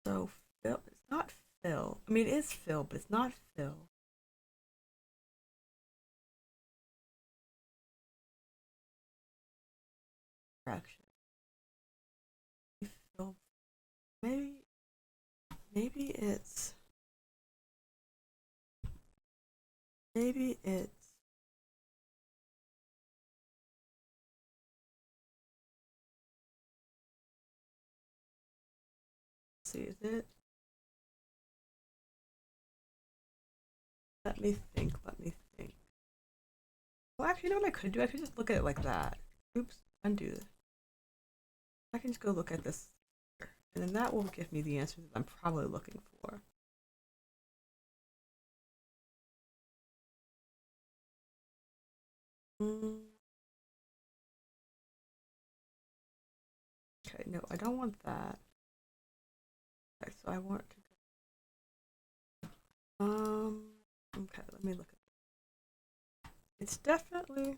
So fill. It's not fill. I mean, it is fill, but it's not fill. Fraction. Fill. Maybe. Maybe it's. Maybe it's. Let's see, is it? Let me think. Let me think. Well, actually, you know what I could do? I could just look at it like that. Oops. Undo this. I can just go look at this, and then that will give me the answer that I'm probably looking for. Okay, Okay, no, I don't want that. Okay, so I want to okay, let me look at it. It's definitely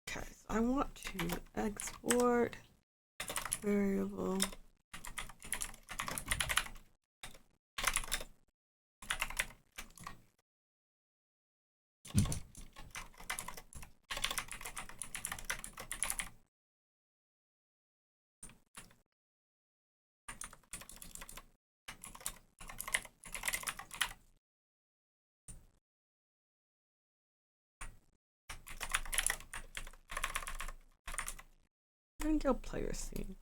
okay, so I want to export variable Nightingale player scene.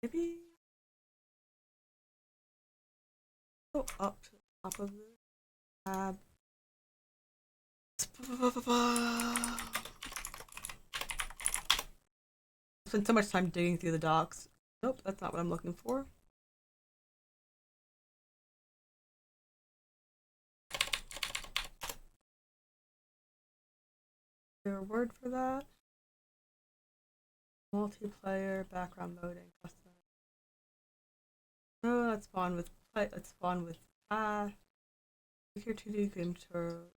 Maybe go up to the top of the tab. Spent so much time digging through the docs. Nope, that's not what I'm looking for. Is there a word for that? Multiplayer, background loading, custom. No, let's spawn with path. Click here to do game to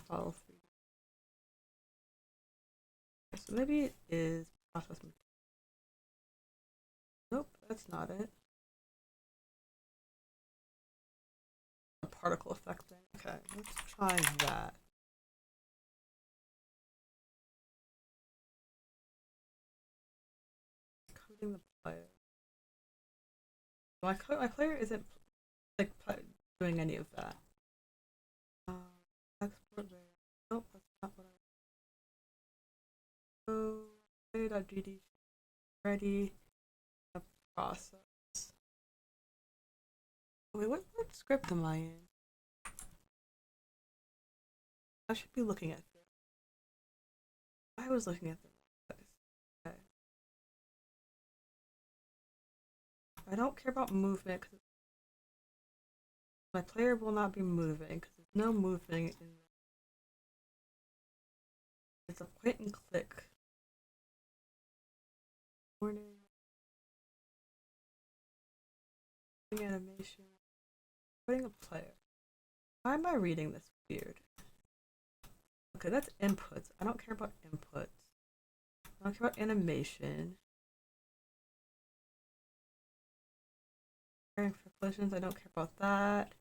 file 3. So maybe it is process material. Nope, that's not it. A particle effect thing. Okay, let's try that. Coding the player. My player isn't like doing any of that. Export there. Nope, that's not what I. So play.gd ready. A process. Wait, what script am I in? I should be looking at this. I was looking at the wrong place. Okay. I don't care about movement because my player will not be moving because there's no moving in the. It's a point and click. Warning. Animation. Putting a player. Why am I reading this weird? Okay, that's inputs. I don't care about inputs. I don't care about animation. Caring for collisions, I don't care about that.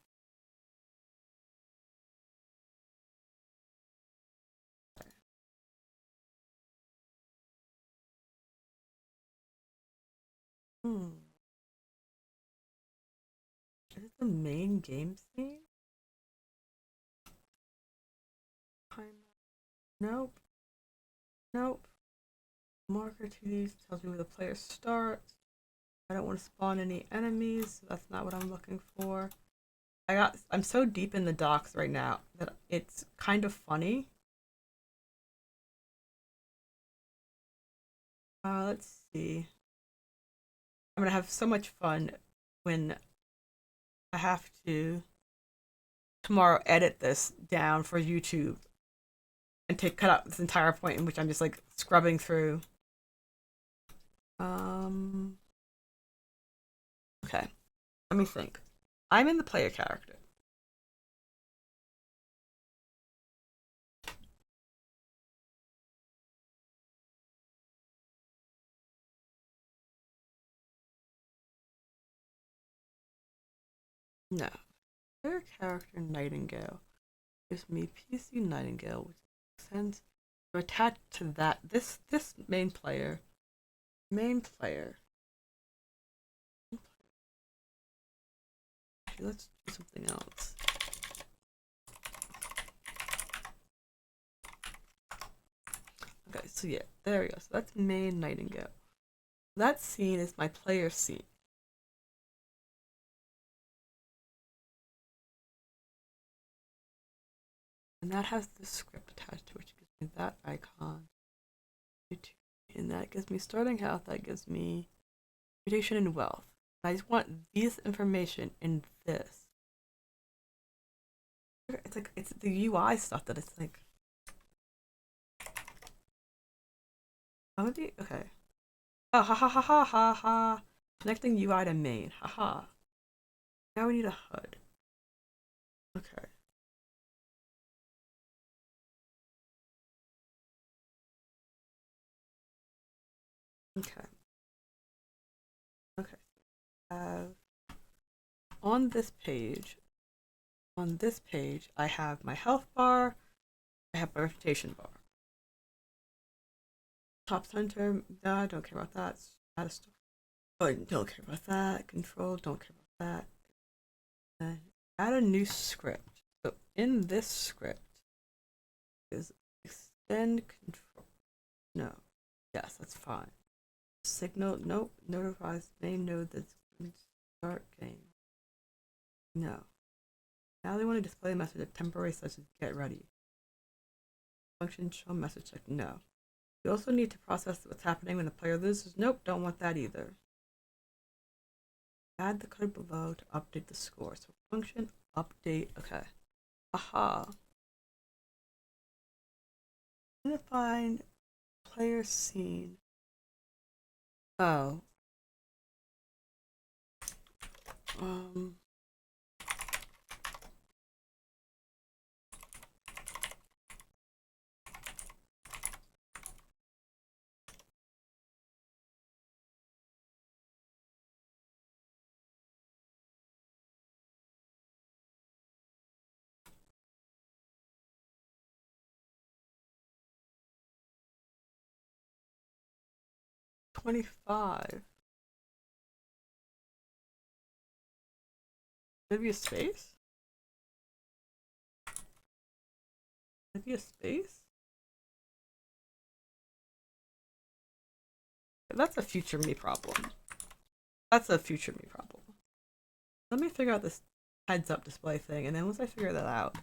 Is it the main game scene? Nope. Nope. Marker to these tells me where the player starts. I don't want to spawn any enemies, so that's not what I'm looking for. I'm so deep in the docs right now that it's kind of funny. Let's see. I'm gonna have so much fun when I have to tomorrow edit this down for YouTube and cut out this entire point in which I'm just like scrubbing through. Okay. Let me think. I'm in the player character. No. Player character Nightingale gives me PC Nightingale, which makes sense. To attach to that this main player. Actually, let's do something else. So yeah, there we go. So that's main Nightingale. That scene is my player scene. And that has the script attached to it, which gives me that icon. And that gives me starting health, that gives me reputation and wealth. I just want this information in this. It's like, it's the UI stuff that it's like. Okay. Oh, ha ha ha ha ha ha. Connecting UI to main. Haha. Now we need a HUD. Okay. Okay. Okay. On this page, I have my health bar, I have my reputation bar. Top center, I don't care about that. Status, don't care about that. Control, don't care about that. And add a new script. So in this script is extend control. No. Yes, that's fine. Signal, nope. Notifies main node that's start game. No. Now they want to display a message of temporary such as get ready. Function show message check. No. You also need to process what's happening when the player loses. Nope, don't want that either. Add the code below to update the score. So function update. Okay. Aha. I'm gonna find player scene. Oh. 25. Maybe a space? Maybe a space? That's a future me problem. That's a future me problem. Let me figure out this heads up display thing, and then once I figure that out,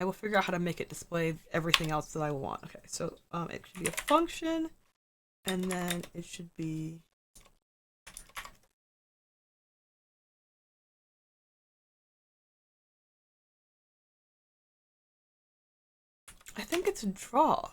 I will figure out how to make it display everything else that I want. Okay, so it should be a function, and then it should be I think it's a draw.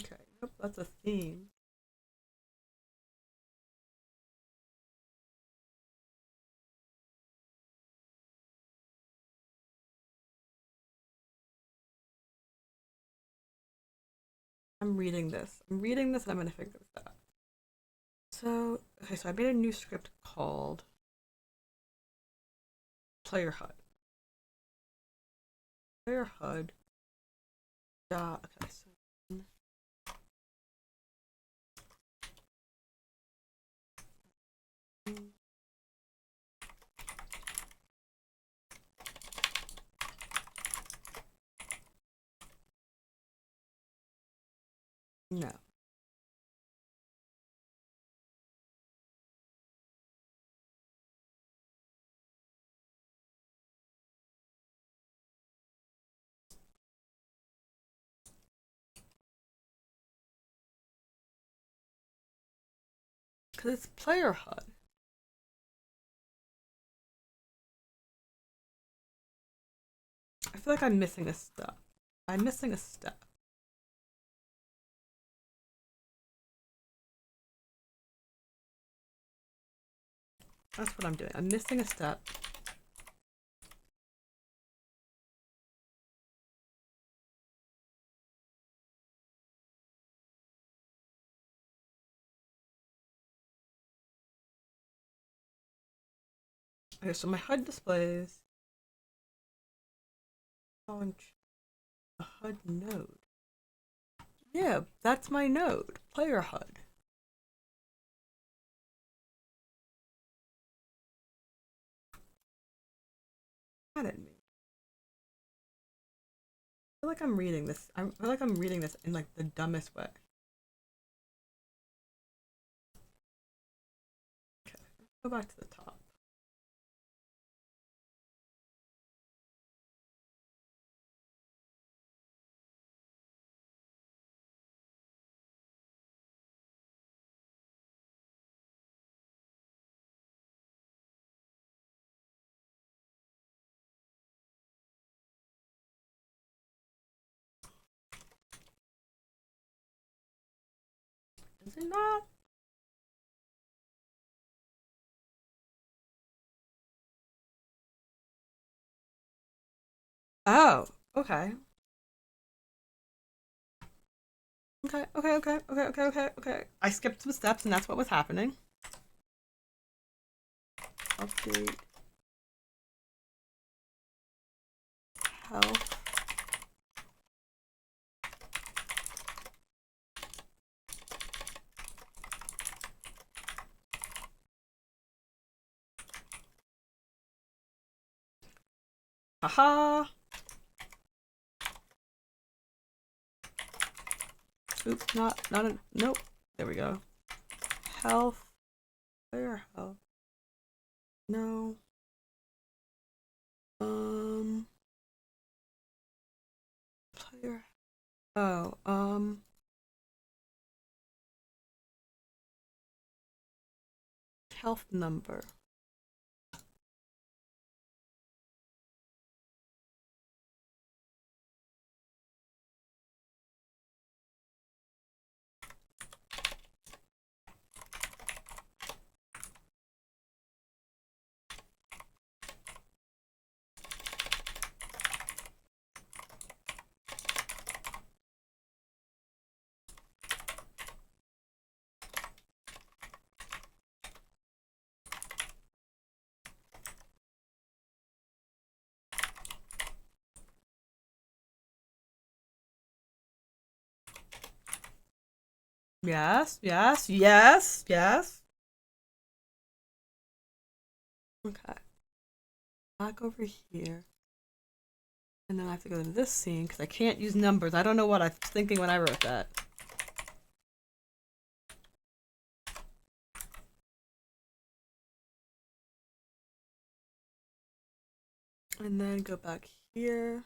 Okay, nope, that's a theme. I'm reading this. I'm gonna figure this out. So, okay, so I made a new script called Player HUD. Player HUD. Okay, so no. Because it's Player HUD. I feel like I'm missing a step. I'm missing a step. That's what I'm doing. I'm missing a step. Okay, so my HUD displays on a HUD node. Yeah, that's my node, player HUD. Mad at me. I feel like I'm reading this. I feel like I'm reading this in like the dumbest way. Okay, go back to the top. Is it not? Oh, okay. Okay. I skipped some steps and that's what was happening. Update. Health. Haha. Oops, not a, nope. There we go. Health. Player health. No. Player. Oh, health number. Yes. Okay. Back over here. And then I have to go to this scene because I can't use numbers. I don't know what I was thinking when I wrote that. And then go back here.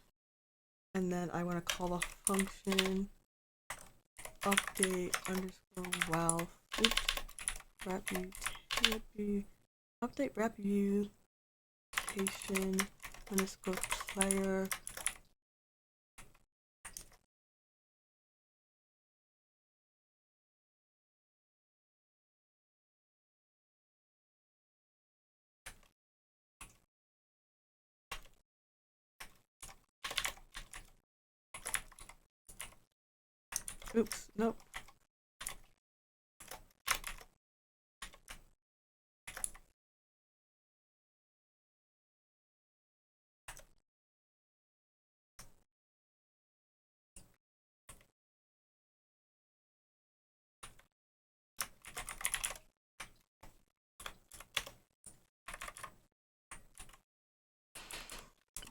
And then I want to call a function update underscore wealth. Oops. Update reputation underscore player. Oops, nope.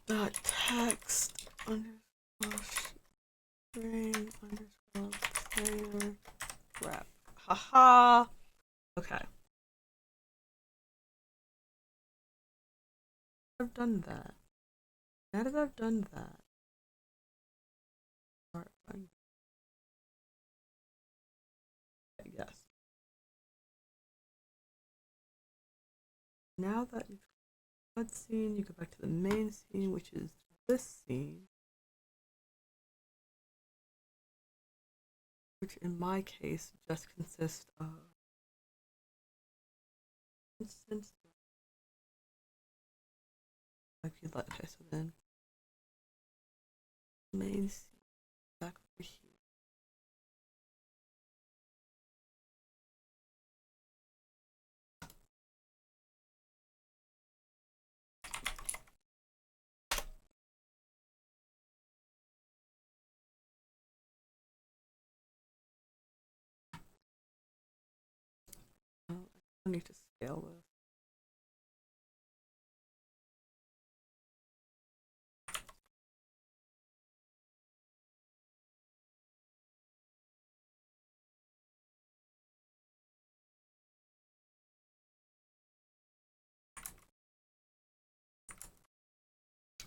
Dot text underscore string underscore player rep. Haha. Okay. I've done that. Now that I've done that. Yes. Now that you've got scene, you go back to the main scene, which is this scene. Which in my case just consists of instance. Okay, so then main scene back over here. I need to scale this.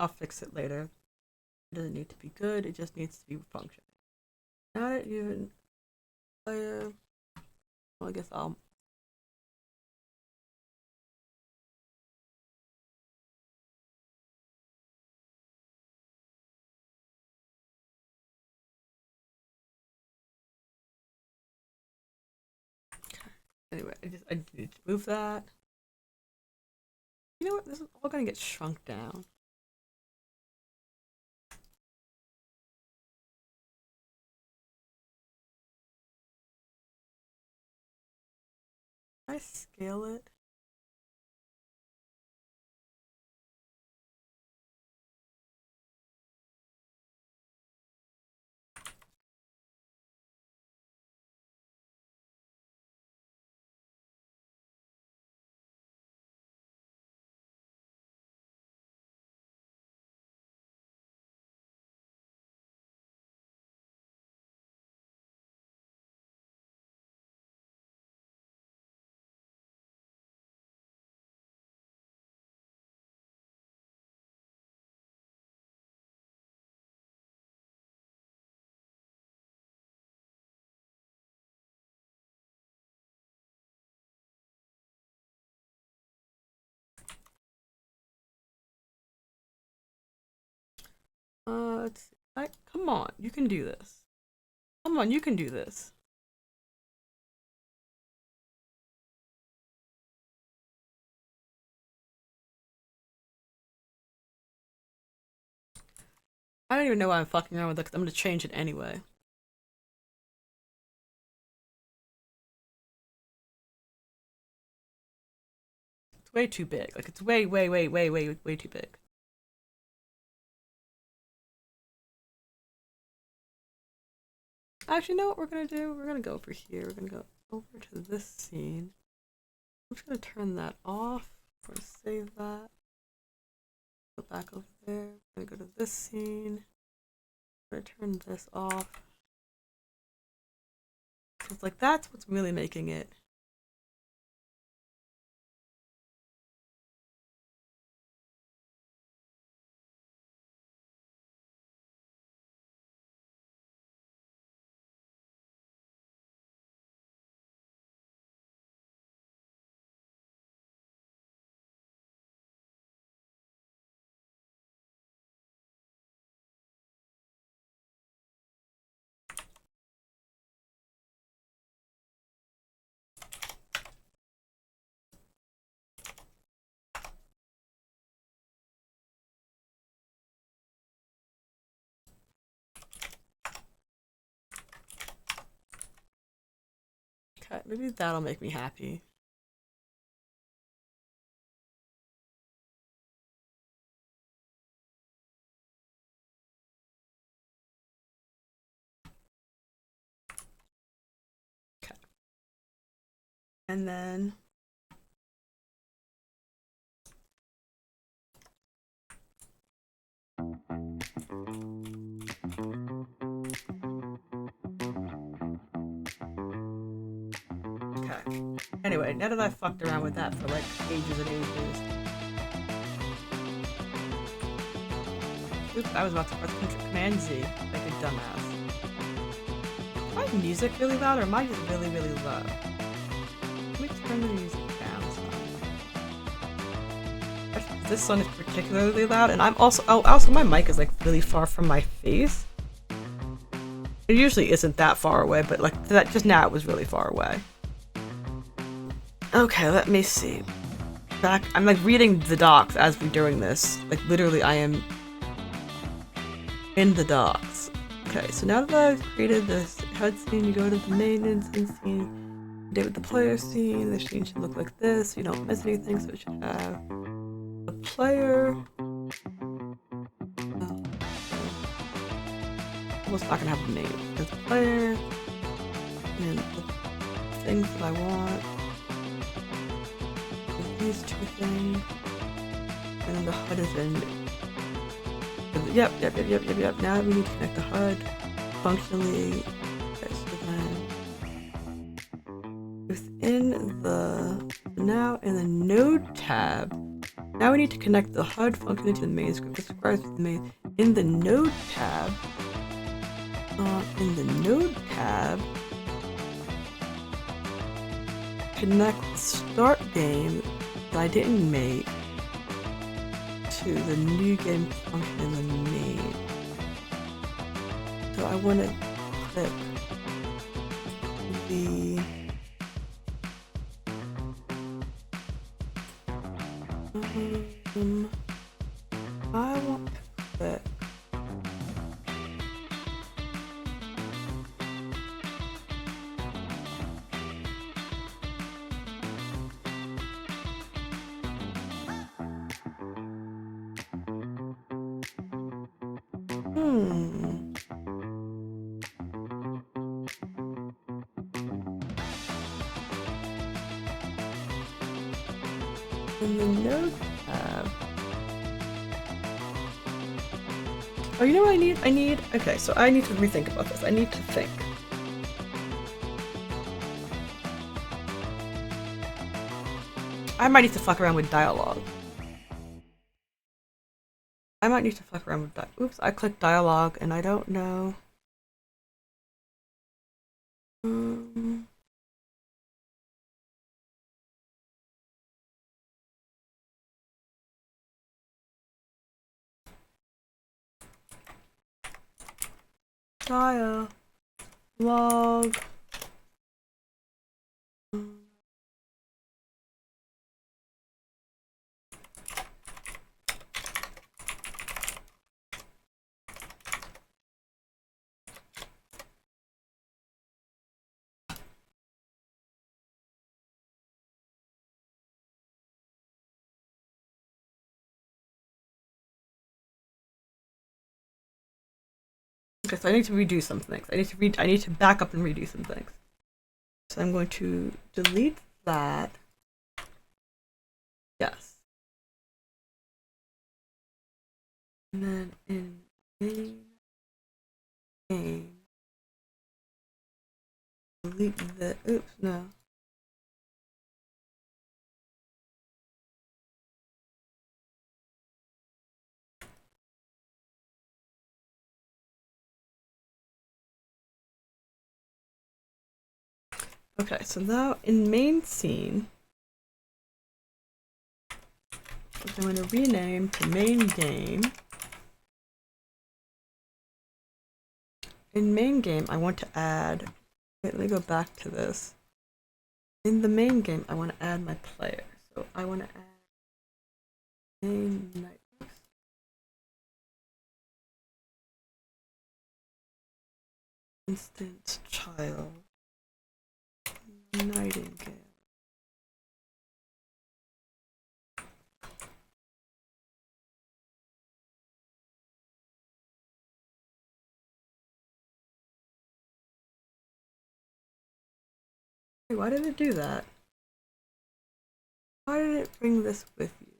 I'll fix it later. It doesn't need to be good, it just needs to be functioning. Not even player. Well, I guess I'll. Okay. Anyway, I need to move that. You know what? This is all gonna get shrunk down. Can I scale it? Let's see. Come on, you can do this. Come on, you can do this. I don't even know why I'm fucking around with it because I'm gonna change it anyway. It's way too big. Like, it's way too big. Actually, you know what we're gonna do? We're gonna go over here. We're gonna go over to this scene. I'm just gonna turn that off. We're gonna save that. Go back over there. We're gonna go to this scene. We're gonna turn this off. It's like that's what's really making it. Okay, maybe that'll make me happy. Okay. And then okay. Anyway, now that I've fucked around with that for like ages and ages. Oops, I was about to press Command Z like a dumbass. Is my music really loud or am I just really low? Let me turn the music down some. This song is particularly loud and I'm also my mic is like really far from my face. It usually isn't that far away, but like that just now it was really far away. Okay, let me see. I'm like reading the docs as we're doing this. Like literally I am in the docs. Okay, so now that I've created this HUD scene, you go to the main instance scene, update with the player scene. The scene should look like this. You don't miss anything, so it should have the player. Almost not gonna have the name. There's the player and the things that I want. these two things. And then the HUD is in. Yep. Now we need to connect the HUD functionally. Okay, so then within the now in the node tab, now we need to connect the HUD function to the main script. This requires the main in the node tab. Connect the start game that I didn't make to the new game function in the main. So I want to click the I want to click in the node tab. Oh, you know what I need? Okay, so I need to rethink about this. I need to think. I might need to fuck around with dialogue. Oops, I clicked dialogue and I don't know. Dialogue. Okay, so I need to redo some things. I need to back up and redo some things. So I'm going to delete that. Yes. And then in main game, delete the, oops, no. Okay, so now in main scene, I'm going to rename to main game. In main game, I want to add, wait, let me go back to this. In the main game, I want to add my player. So I want to add main night. Instance child. Nightingale. Hey, why did it do that? Why did it bring this with you?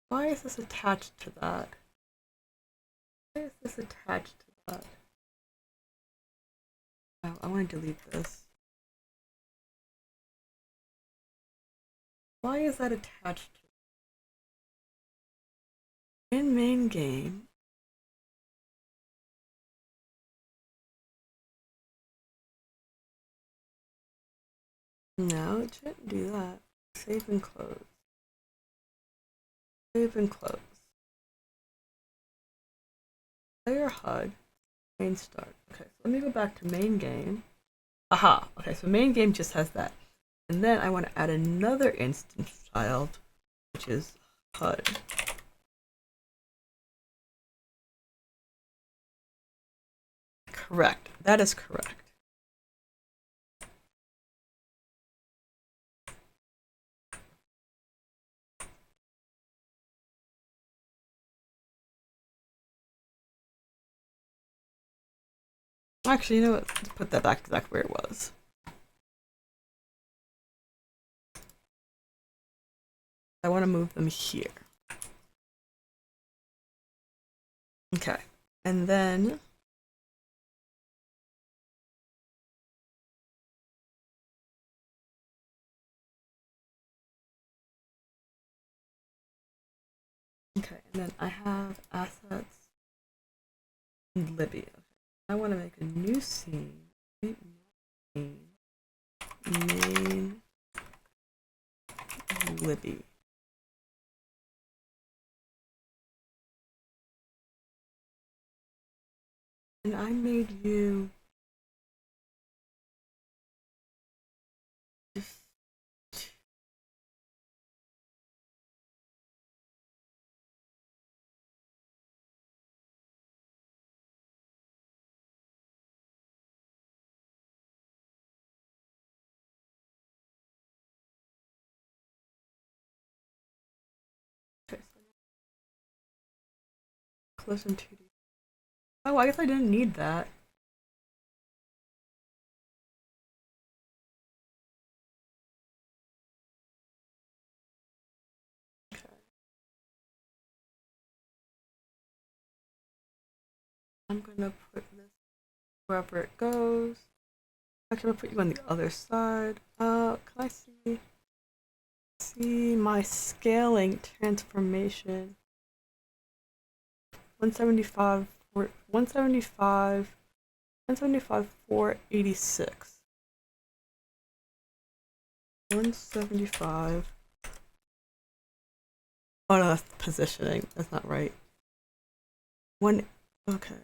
Why is this attached to that? Why is this attached to that? Oh, I want to delete this. Why is that attached to it? In main game, no, it shouldn't do that. Save and close. Save and close. Player HUD. Main start. Okay, so let me go back to main game. Aha! Okay, so main game just has that. And then I want to add another instance child, which is HUD. Correct. That is correct. Actually, you know what? Let's put that back exactly where it was. I want to move them here. Okay, and then I have assets and Libby. I want to make a new scene. Main Libby. And I made you close in 2D. Oh, I guess I didn't need that. Okay. I'm gonna put this wherever it goes. Actually, I'm gonna put you on the other side. Can I see my scaling transformation? 175, 175, 175, 486. 175. Oh no, that's positioning. That's not right. One. Okay.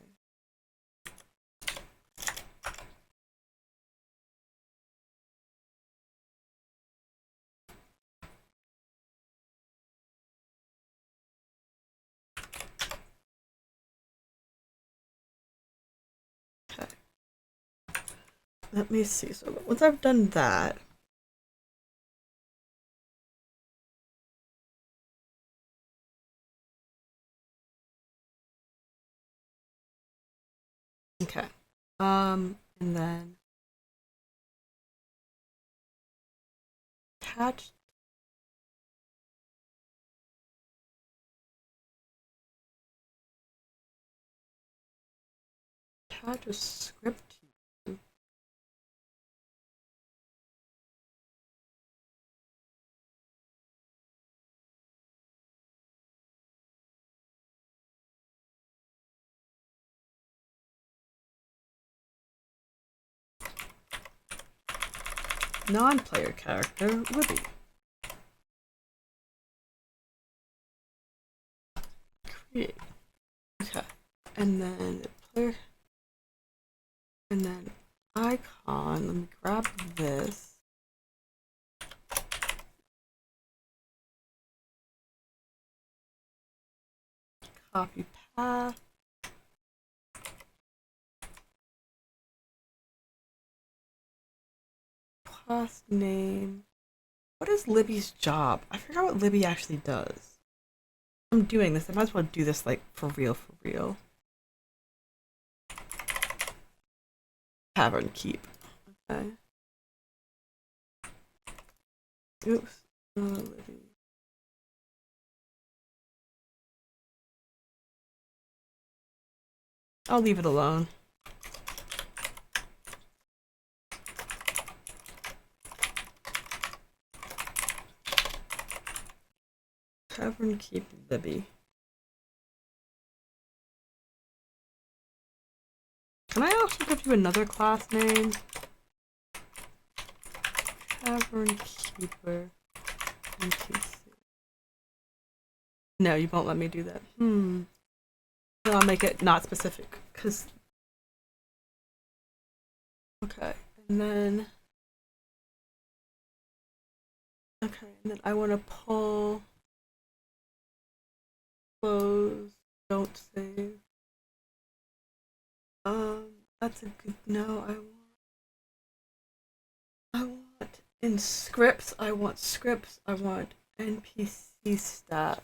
Let me see. So once I've done that, okay. And then attach a script. Non-player character Libby. Create. Okay. And then player. And then icon. Let me grab this. Copy path. Class name. What is Libby's job? I forgot what Libby actually does. I'm doing this. I might as well do this like for real, for real. Tavern keep. Okay. Oops. Libby. I'll leave it alone. Tavern keep Libby. Can I also give you another class name? Tavern keeper. NPC. No, you won't let me do that. Then I'll make it not specific, cause. Okay, and then. Okay, and then I want to pull. Close. Don't save. That's a good. No, I want in scripts. I want scripts. I want NPC stats.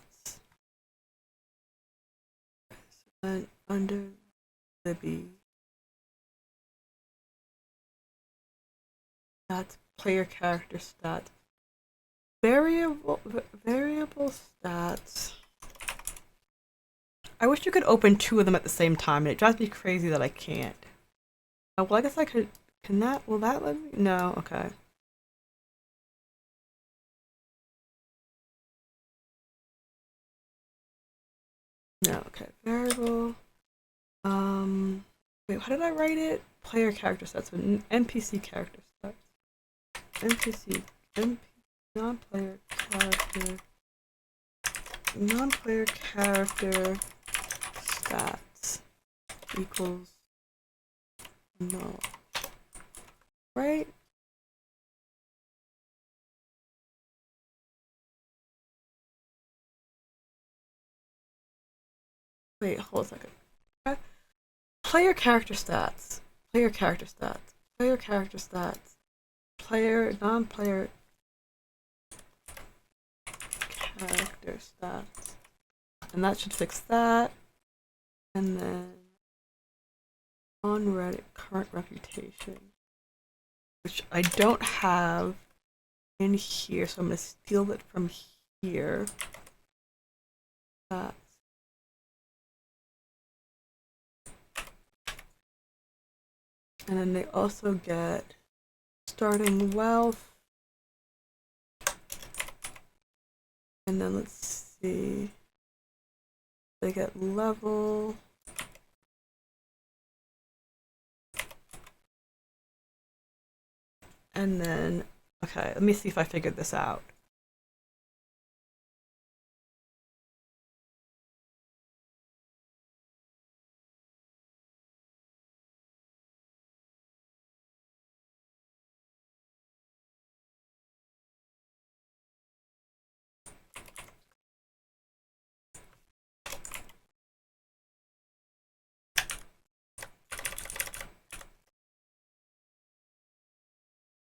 And under Libby, that's player character stats. variable stats. I wish you could open two of them at the same time, and it drives me crazy that I can't. Well, I guess I could. Can that? Will that let me? No. Okay. No. Okay. Variable. Wait. How did I write it? Player character sets. So NPC character sets. NPC. Non-player character. Non-player character stats equals null. Right? Wait, hold a second. Okay. Player character stats. Player character stats. Player character stats. Player, non-player character stats. And that should fix that. And then on Reddit, current reputation, which I don't have in here, so I'm going to steal it from here. That. And then they also get starting wealth. And then let's see. They get level. And then, okay, let me see if I figured this out.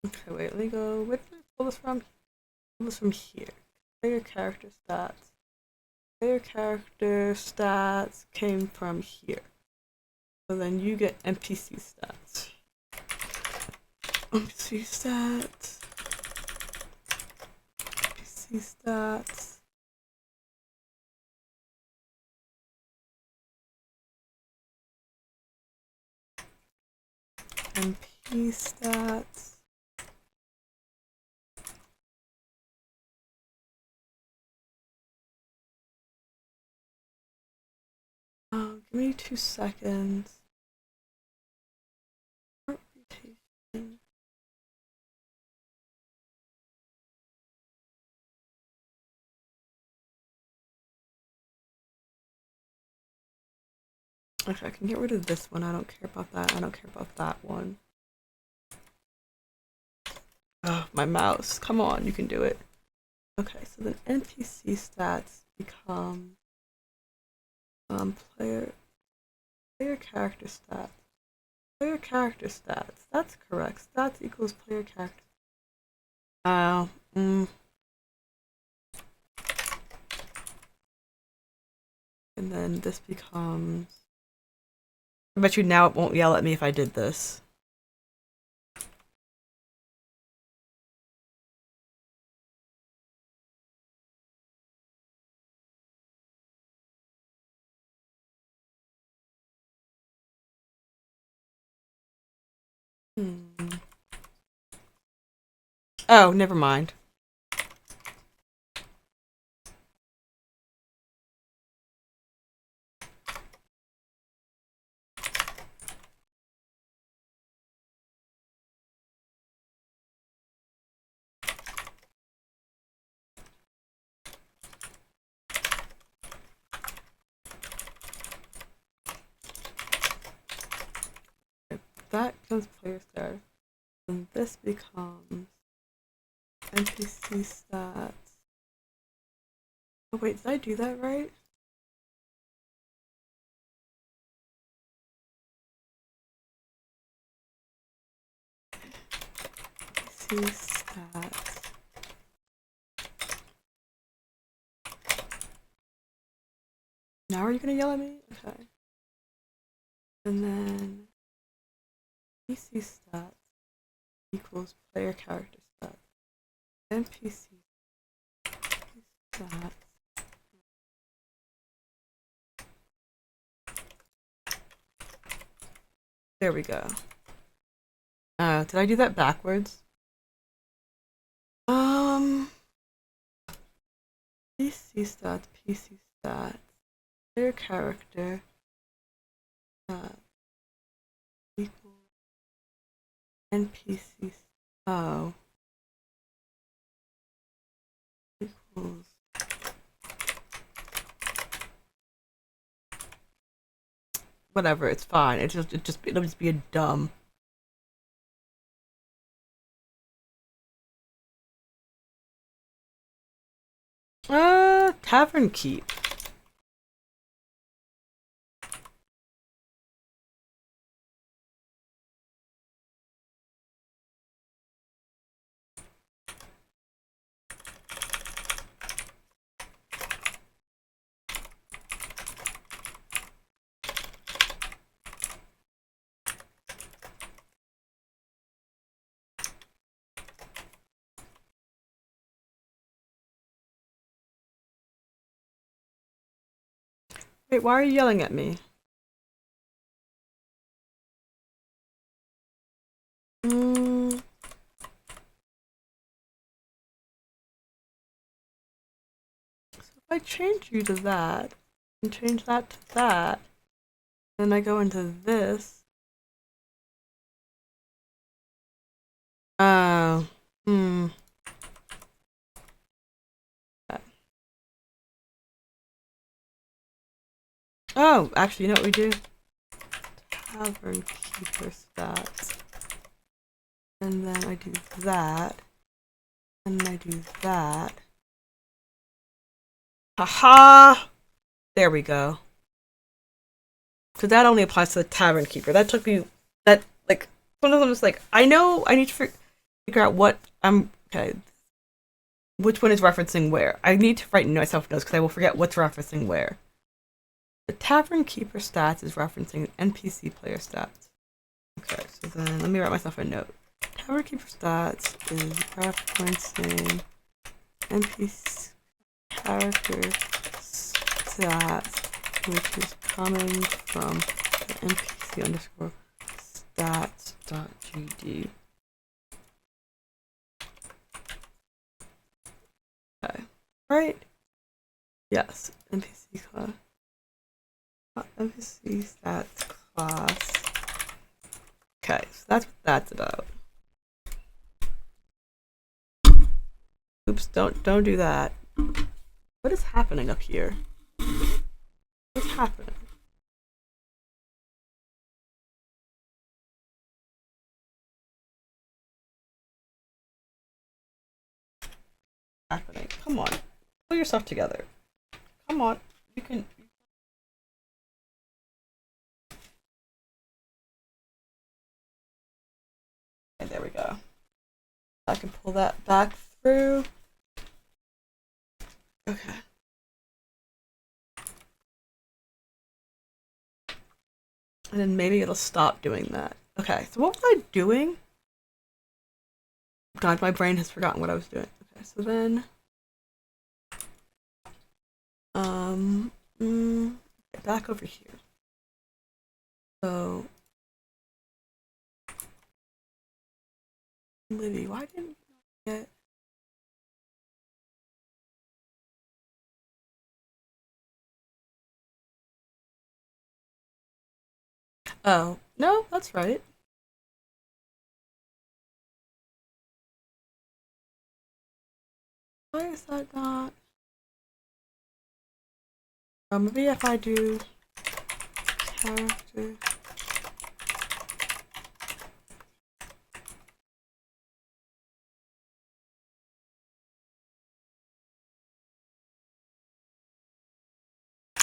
Okay, wait, let me go. Where did I pull this from? Pull this from here. Player character stats. Player character stats came from here. So then you get NPC stats. NPC stats. NPC stats. MP stats. Give me 2 seconds. Reputation. Okay, I can get rid of this one. I don't care about that. I don't care about that one. Oh, my mouse. Come on, you can do it. Okay, so then NPC stats become player character stats. Player character stats. That's correct. Stats equals player character. Oh. And then this becomes. I bet you now it won't yell at me if I did this. Oh, never mind. That becomes player star. And this becomes NPC stats. Oh wait, did I do that right? NPC stats. Now are you gonna yell at me? Okay. And then NPC stats equals player character stats. NPC that. There we go. Did I do that backwards? PC stats, player character, equals NPC, oh, equals, whatever, it's fine, it'll just be a dumb. Tavern keep. Wait, why are you yelling at me? So if I change you to that, and change that to that, then I go into this. Oh, Oh, actually, you know what we do? Tavern keeper stats. And then I do that. And I do that. Haha! There we go. So that only applies to the tavern keeper. That took me, that, like, sometimes I'm just like, I know I need to figure out what I'm, okay, which one is referencing where. I need to write myself notes because I will forget what's referencing where. The tavern keeper stats is referencing NPC player stats. Okay, so then let me write myself a note. Tavern keeper stats is referencing NPC character stats, which is coming from the NPC underscore stats.gd. Okay, right? Yes, NPC class. NPC stats class. Okay, so that's what that's about. Oops, don't do that. What is happening up here? What's happening? Come on. Pull yourself together. Come on. You can. Okay, there we go. I can pull that back through. Okay. And then maybe it'll stop doing that. Okay, so what was I doing? God, my brain has forgotten what I was doing. Okay, so then back over here. So Libby, why didn't I get Oh, no, that's right. Why is that not? Maybe if I do character.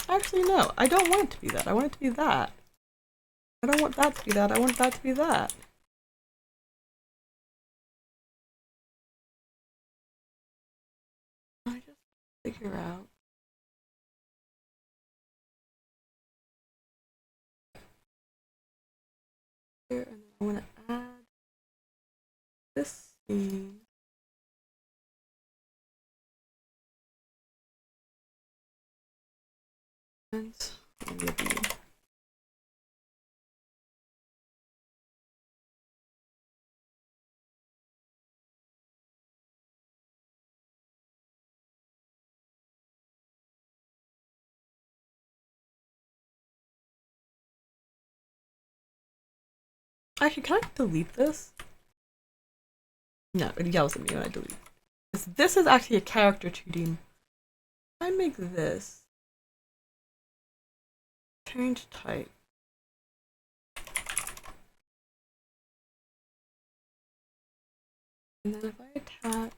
Actually, no, I don't want it to be that. I want it to be that. I don't want that to be that. I want that to be that. I just figure out. Here, and then I want to add this scene. Libby. Actually, can I delete this? No, it yells at me when I delete. This is actually a character 2D. I make this. Change type. And then if I attach.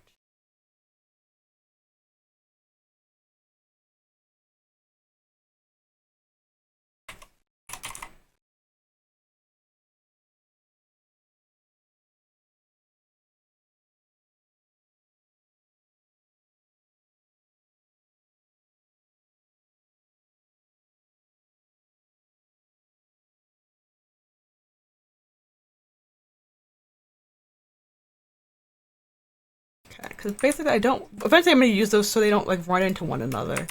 Okay, because basically I don't. Eventually, I'm gonna use those so they don't like run into one another.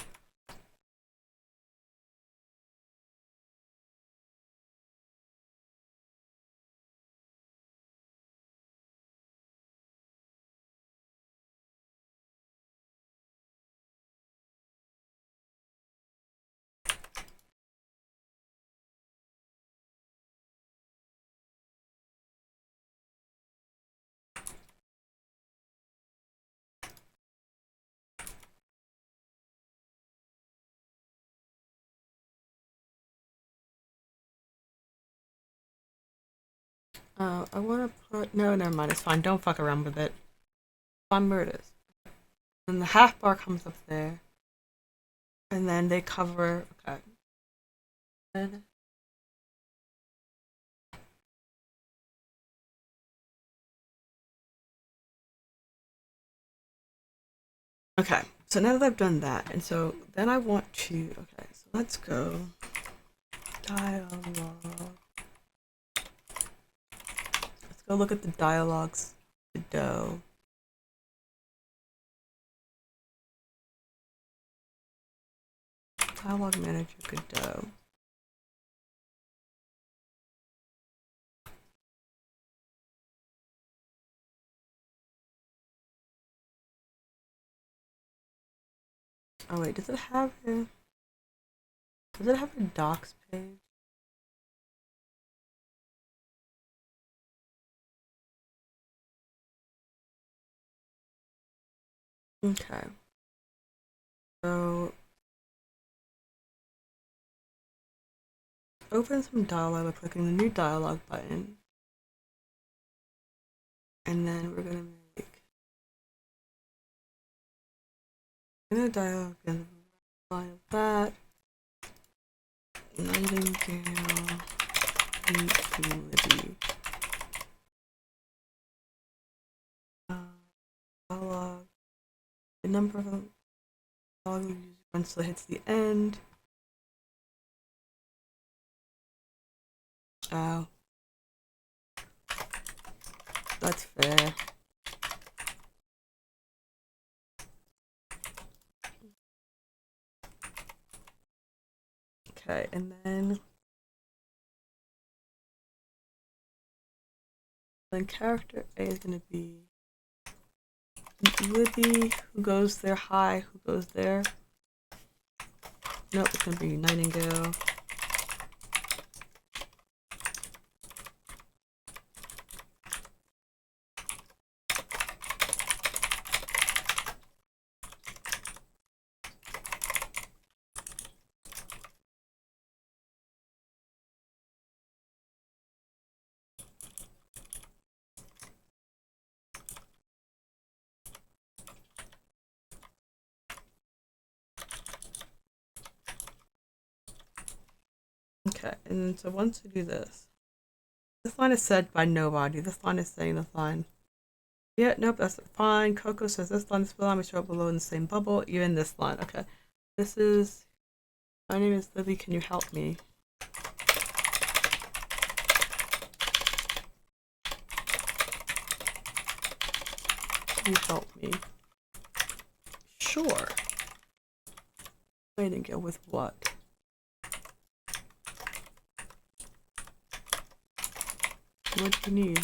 I want to put. No, never mind. It's fine. Don't fuck around with it. Fine where it is. And the half bar comes up there. And then they cover. Okay. And okay, so now that I've done that, and so then I want to. Okay, so let's go. Dialogue. Let's go look at the dialogues. Godot. Dialogue manager Godot. Oh wait, does it have a docs page? Okay. So open some dialogue by clicking the new dialogue button. And then we're gonna make in the dialogue and line of that. Nightingale meet Libby. Dialogue. The number of them dialogue once it hits the end. Oh. That's fair. Okay, and then character A is gonna be Libby, who goes there, hi, who goes there. Nope, it's gonna be Nightingale. Okay, and so once we do this line is said by nobody. This line is saying this line. Yeah, nope, that's fine. Coco says this line is still on me, show up below in the same bubble. Even this line. Okay. This is. My name is Libby. Can you help me? Can you help me? Sure. Nightingale with what? What do you need?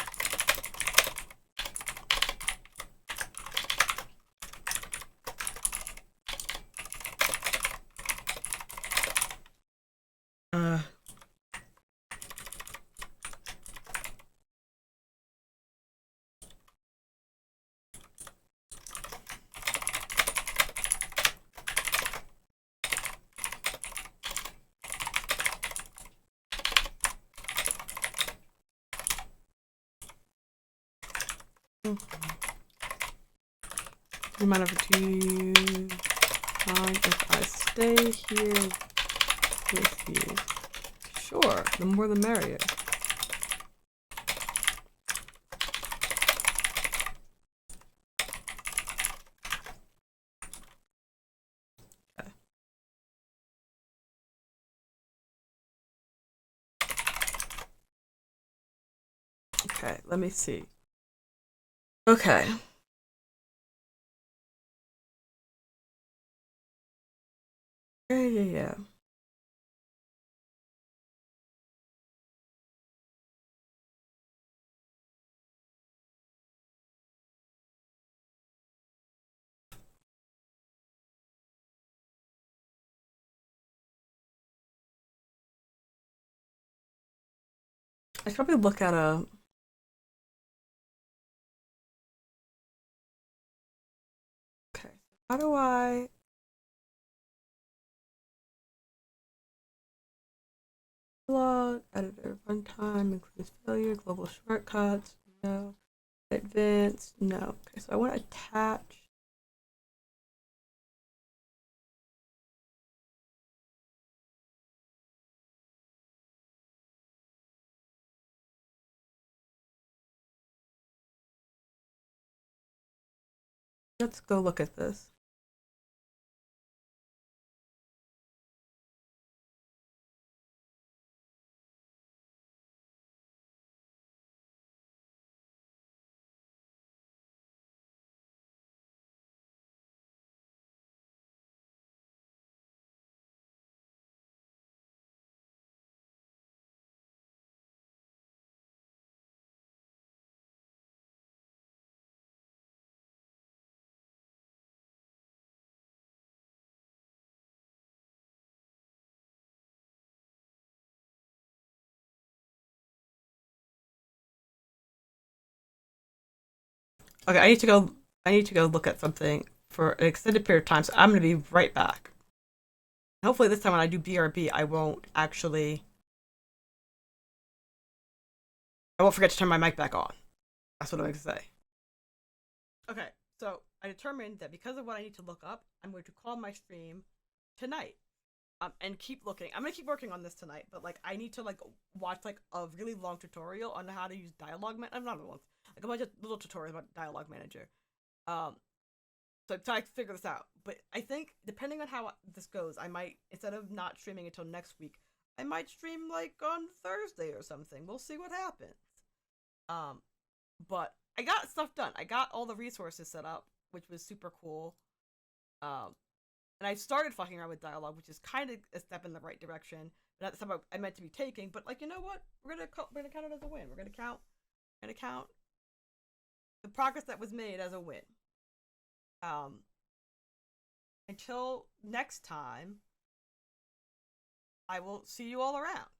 You mind if you mind if I stay here with you? Sure, the more the merrier. Okay. Okay, let me see. Okay. Yeah. I should probably look at a. Okay. How do I? Log, editor, runtime, includes failure, global shortcuts, no. Advanced, no. Okay, so I want to attach. Let's go look at this. Okay, I need to go. I need to go look at something for an extended period of time. So I'm gonna be right back. Hopefully, this time when I do BRB, I won't actually. I won't forget to turn my mic back on. That's what I'm going to say. Okay, so I determined that because of what I need to look up, I'm going to call my stream tonight. And keep looking. I'm gonna keep working on this tonight, but like I need to like watch like a really long tutorial on how to use dialogue man. I'm not long, like a bunch of little tutorials about dialogue manager. Um, so I'm trying to figure this out. But I think depending on how this goes, I might instead of not streaming until next week, I might stream like on Thursday or something. We'll see what happens. Um, but I got stuff done. I got all the resources set up, which was super cool. Um, and I started fucking around with dialogue, which is kind of a step in the right direction. But not the step I meant to be taking. But like, you know what? We're gonna count it as a win. We're gonna count the progress that was made as a win. Um, until next time, I will see you all around.